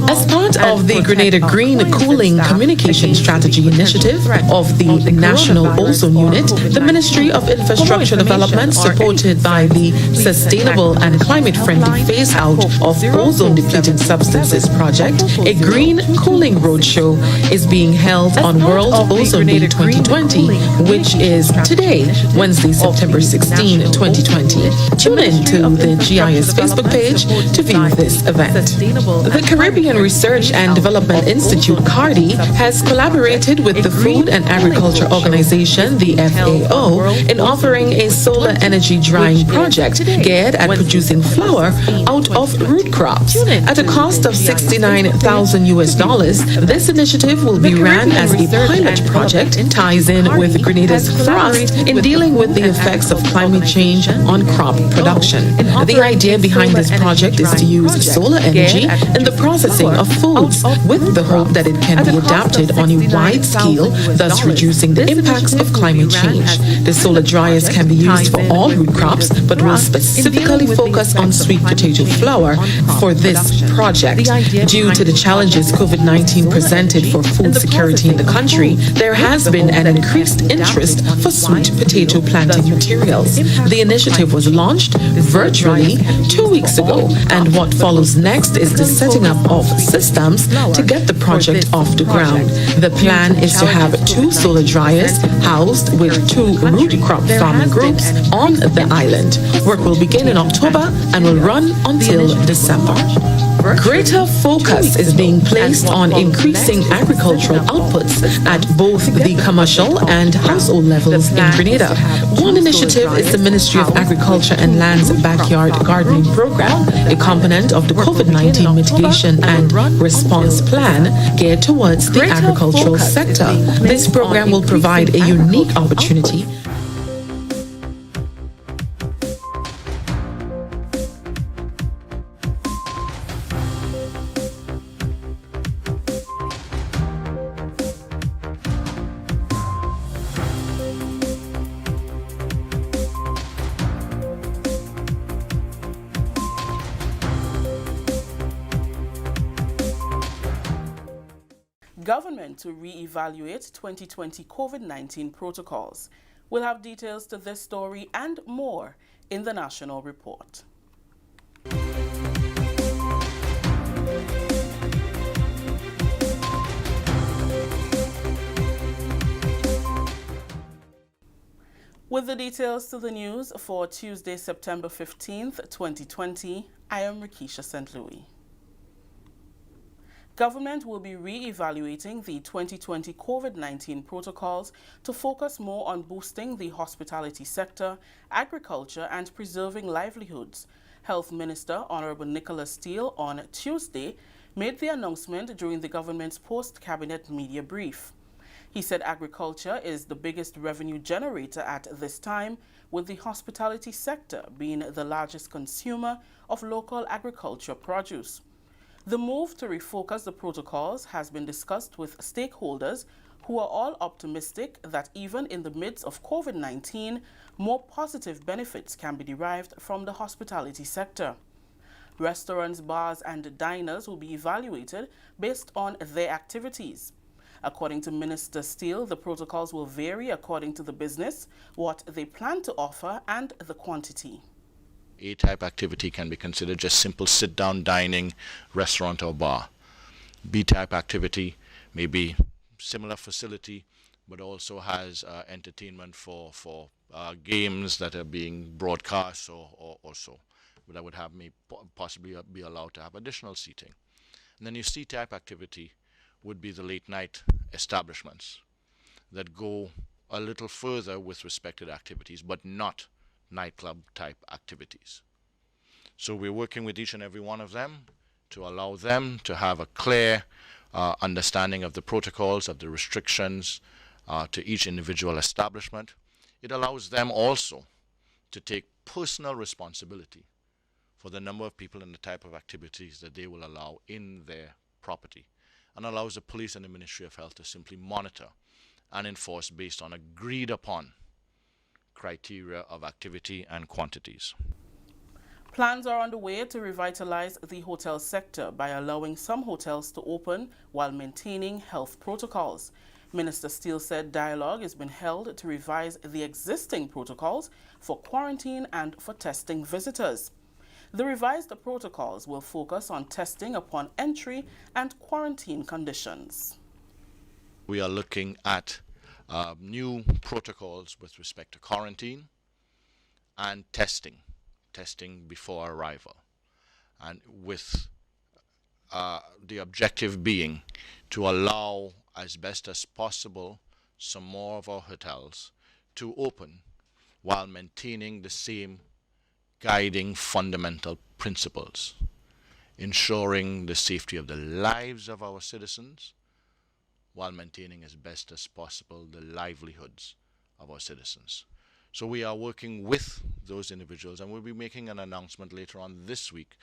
As part of the Grenada Green Cooling Communication Strategy Initiative of the National Ozone Unit, the Ministry of Infrastructure Development, supported by the Sustainable and Climate-Friendly Phase-Out of Ozone-Depleting Substances Project, a green cooling roadshow is being held on World Ozone Day 2020, which is today, Wednesday, September 16, 2020. Tune in to the GIS Facebook page to view this event. The Caribbean Research and Development Institute, CARDI, has collaborated with the Food and Agriculture Organization, the FAO, in offering a solar energy drying project geared at producing flour out of root crops. At a cost of $69,000, this initiative will be ran as a pilot project, ties in with Grenada's thrust in dealing with the effects of climate change on crop production. The idea behind this project is to use solar energy in the processing of foods, with the hope that it can be adapted on a wide scale, thus reducing the impacts of climate change. The solar dryers can be used for all root crops, but will specifically focus on sweet potato flour for this project. Due to the challenges COVID-19 presented for food security in the country, there has been an increased interest for sweet potato planting materials. The initiative was launched virtually 2 weeks ago, and what follows next is the setting up of systems to get the project off the ground. The plan is to have 2 solar dryers housed with 2 root crop farming groups on the island. Work will begin in October and will run until December. Greater focus is being placed on increasing agricultural outputs at both the commercial and household levels in Grenada. One initiative is the Ministry of Agriculture and Land's Backyard Gardening Program, a component of the COVID-19 mitigation and response plan geared towards the agricultural sector. This program will provide a unique opportunity government to re-evaluate 2020 COVID-19 protocols. We'll have details to this story and more in the National Report. With the details to the news for Tuesday, September 15th, 2020, I am Rikisha St. Louis. Government will be re-evaluating the 2020 COVID-19 protocols to focus more on boosting the hospitality sector, agriculture, and preserving livelihoods. Health Minister Honorable Nicholas Steele on Tuesday made the announcement during the government's post-cabinet media brief. He said agriculture is the biggest revenue generator at this time, with the hospitality sector being the largest consumer of local agriculture produce. The move to refocus the protocols has been discussed with stakeholders who are all optimistic that even in the midst of COVID-19, more positive benefits can be derived from the hospitality sector. Restaurants, bars, and diners will be evaluated based on their activities. According to Minister Steele, the protocols will vary according to the business, what they plan to offer, and the quantity. A-type activity can be considered just simple sit-down dining, restaurant or bar. B-type activity may be similar facility, but also has entertainment for games that are being broadcast or so. But that would have me possibly be allowed to have additional seating. And then your C-type activity would be the late-night establishments that go a little further with respect to the activities, but not nightclub type activities. So we're working with each and every one of them to allow them to have a clear understanding of the protocols, of the restrictions to each individual establishment. It allows them also to take personal responsibility for the number of people and the type of activities that they will allow in their property, and allows the police and the Ministry of Health to simply monitor and enforce based on agreed upon criteria of activity and quantities. Plans are underway to revitalize the hotel sector by allowing some hotels to open while maintaining health protocols. Minister Steele said dialogue has been held to revise the existing protocols for quarantine and for testing visitors. The revised protocols will focus on testing upon entry and quarantine conditions. We are looking at new protocols with respect to quarantine and testing before arrival, and with the objective being to allow as best as possible some more of our hotels to open while maintaining the same guiding fundamental principles, ensuring the safety of the lives of our citizens while maintaining as best as possible the livelihoods of our citizens. So we are working with those individuals, and we'll be making an announcement later on this week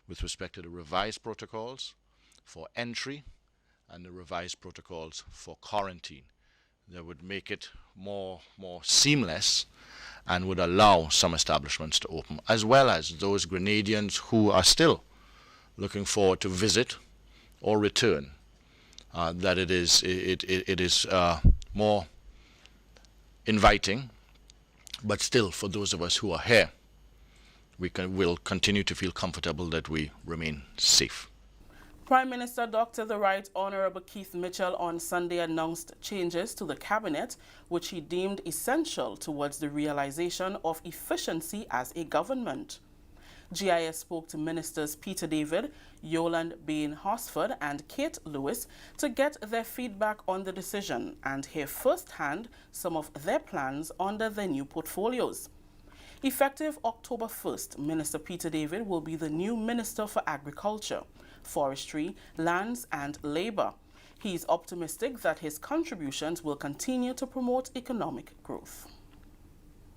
with respect to the revised protocols for entry and the revised protocols for quarantine. That would make it more seamless and would allow some establishments to open, as well as those Grenadians who are still looking forward to visit or return. That it is more inviting, but still for those of us who are here, will continue to feel comfortable that we remain safe. Prime Minister Dr. The Right Honorable Keith Mitchell on Sunday announced changes to the cabinet, which he deemed essential towards the realization of efficiency as a government. GIS spoke to Ministers Peter David, Yolande Bain-Hosford and Kate Lewis to get their feedback on the decision and hear firsthand some of their plans under their new portfolios. Effective October 1st, Minister Peter David will be the new Minister for Agriculture, Forestry, Lands and Labour. He is optimistic that his contributions will continue to promote economic growth.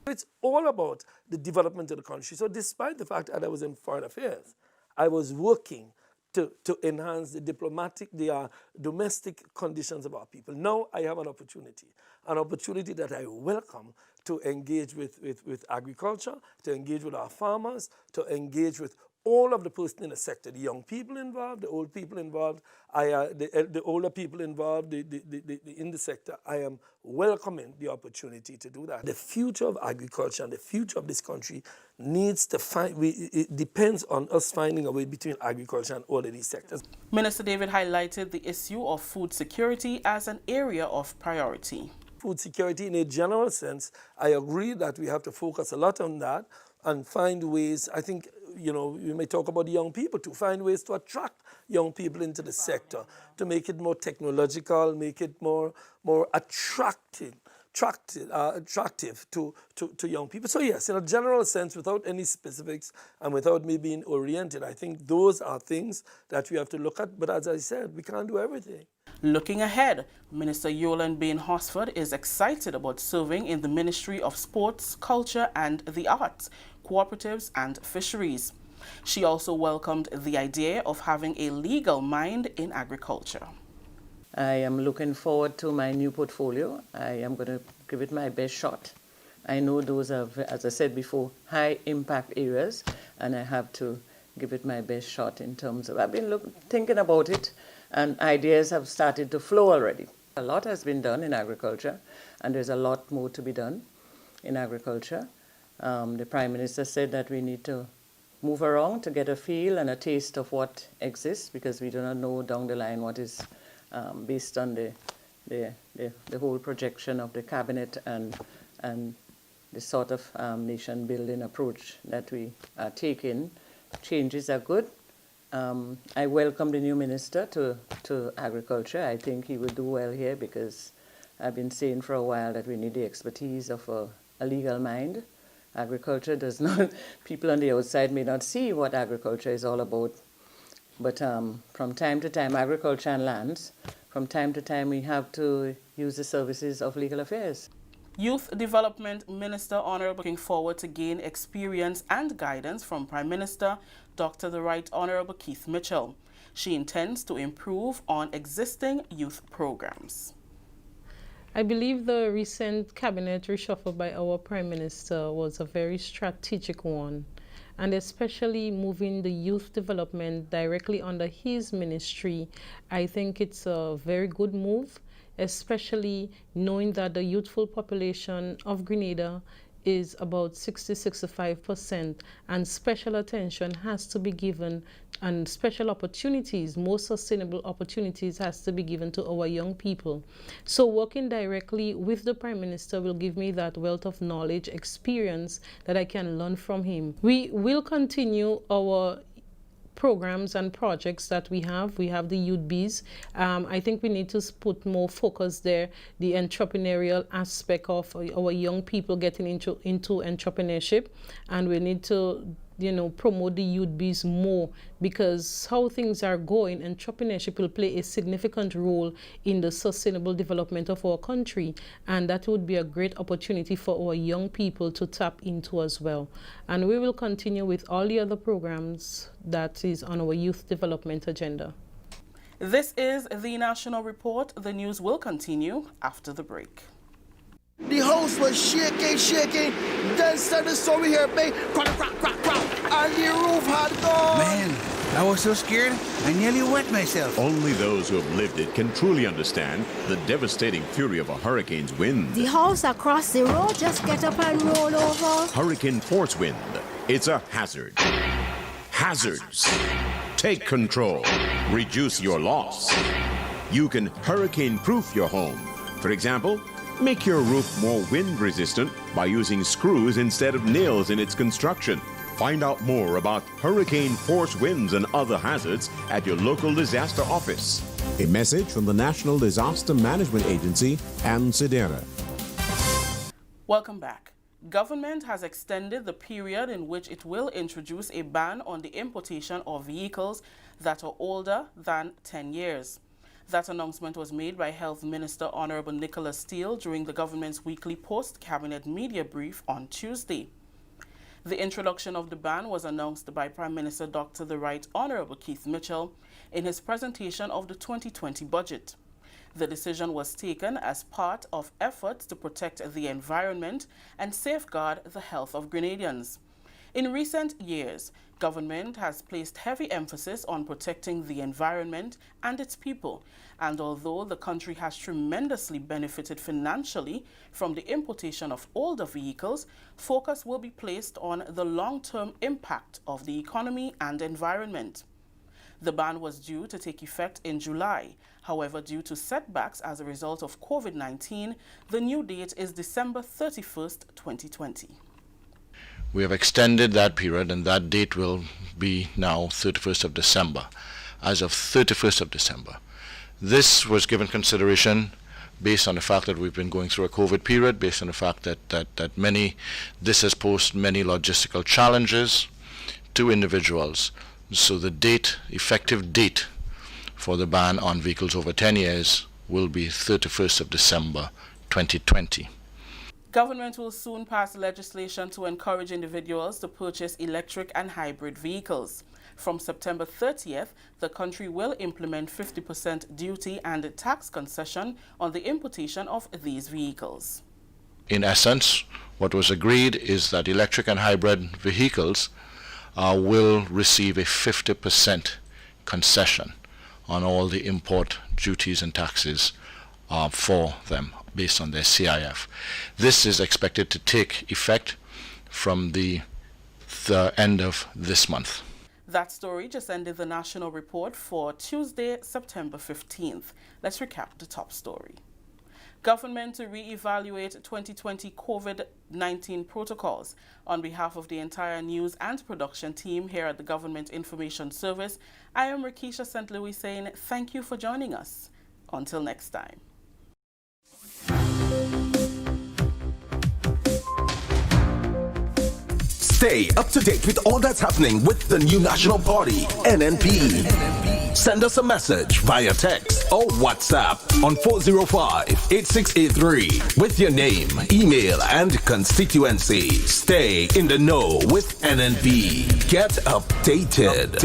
It's all about the development of the country. So despite the fact that I was in foreign affairs, I was working to enhance the domestic conditions of our people. Now I have an opportunity that I welcome to engage with agriculture, to engage with our farmers, to engage with all of the person in the sector, the young people involved, the old people involved, the older people involved in the sector. I am welcoming the opportunity to do that. The future of agriculture and the future of this country needs to it depends on us finding a way between agriculture and all of these sectors. Minister David highlighted the issue of food security as an area of priority. Food security in a general sense, I agree that we have to focus a lot on that and find ways. I think, you know, we may talk about the young people, to find ways to attract young people into the sector, to make it more technological, make it more attractive to young people. So yes, in a general sense, without any specifics and without me being oriented, I think those are things that we have to look at. But as I said, we can't do everything. Looking ahead, Minister Yolande Bain-Hosford is excited about serving in the Ministry of Sports, Culture and the Arts, Cooperatives and Fisheries. She also welcomed the idea of having a legal mind in agriculture. I am looking forward to my new portfolio. I am going to give it my best shot. I know those are, as I said before, high impact areas, and I have to give it my best shot in terms of, I've been thinking about it, and ideas have started to flow already. A lot has been done in agriculture, and there's a lot more to be done in agriculture. The Prime Minister said that we need to move around to get a feel and a taste of what exists, because we do not know down the line what is based on the whole projection of the cabinet and the sort of nation building approach that we are taking. Changes are good. I welcome the new minister to agriculture. I think he will do well here, because I've been saying for a while that we need the expertise of a legal mind. Agriculture does not, people on the outside may not see what agriculture is all about, but from time to time, agriculture and lands, from time to time we have to use the services of legal affairs. Youth Development Minister Honorable looking forward to gain experience and guidance from Prime Minister Dr. The Right Honorable Keith Mitchell. She intends to improve on existing youth programs. I believe the recent cabinet reshuffle by our Prime Minister was a very strategic one, and especially moving the youth development directly under his ministry. I think it's a very good move, especially knowing that the youthful population of Grenada is about 60-65%, and special attention has to be given, and special opportunities, more sustainable opportunities has to be given to our young people. So working directly with the Prime Minister will give me that wealth of knowledge, experience that I can learn from him. We will continue our programs and projects that we have. We have the WeiVybz. I think we need to put more focus there, the entrepreneurial aspect of our young people getting into entrepreneurship, and we need to promote the youth bees more, because how things are going, entrepreneurship will play a significant role in the sustainable development of our country, and that would be a great opportunity for our young people to tap into as well. And we will continue with all the other programs that is on our youth development agenda. This is the National Report. The news will continue after the break. The house was shaking. Then suddenly saw we hear bang, crack, and the roof had gone. Man, I was so scared, I nearly wet myself. Only those who have lived it can truly understand the devastating fury of a hurricane's wind. The house across the road just get up and roll over. Hurricane force wind. It's a hazard. Hazards. Take control. Reduce your loss. You can hurricane-proof your home. For example, make your roof more wind-resistant by using screws instead of nails in its construction. Find out more about hurricane force winds and other hazards at your local disaster office. A message from the National Disaster Management Agency and SEDERA. Welcome back. Government has extended the period in which it will introduce a ban on the importation of vehicles that are older than 10 years. That announcement was made by Health Minister Honorable Nicholas Steele during the government's weekly post-cabinet media brief on Tuesday. The introduction of the ban was announced by Prime Minister Dr. the Right Honorable Keith Mitchell in his presentation of the 2020 budget. The decision was taken as part of efforts to protect the environment and safeguard the health of Grenadians. In recent years, government has placed heavy emphasis on protecting the environment and its people, and although the country has tremendously benefited financially from the importation of older vehicles, focus will be placed on the long-term impact of the economy and environment. The ban was due to take effect in July. However, due to setbacks as a result of COVID-19, the new date is December 31st, 2020. We have extended that period, and that date will be now 31st of December. As of 31st of December. This was given consideration based on the fact that we've been going through a COVID period, based on the fact that this has posed many logistical challenges to individuals. So the effective date for the ban on vehicles over 10 years will be 31st of December 2020. Government will soon pass legislation to encourage individuals to purchase electric and hybrid vehicles. From September 30th, the country will implement 50% duty and tax concession on the importation of these vehicles. In essence, what was agreed is that electric and hybrid vehicles will receive a 50% concession on all the import duties and taxes for them based on their CIF. This is expected to take effect from the end of this month. That story just ended the National Report for Tuesday, September 15th. Let's recap the top story. Government to re-evaluate 2020 COVID-19 protocols. On behalf of the entire news and production team here at the Government Information Service, I am Rakisha St. Louis saying thank you for joining us. Until next time. Stay up to date with all that's happening with the new national party, NNP. Send us a message via text or WhatsApp on 405-8683 with your name, email, and constituency. Stay in the know with NNP. Get updated.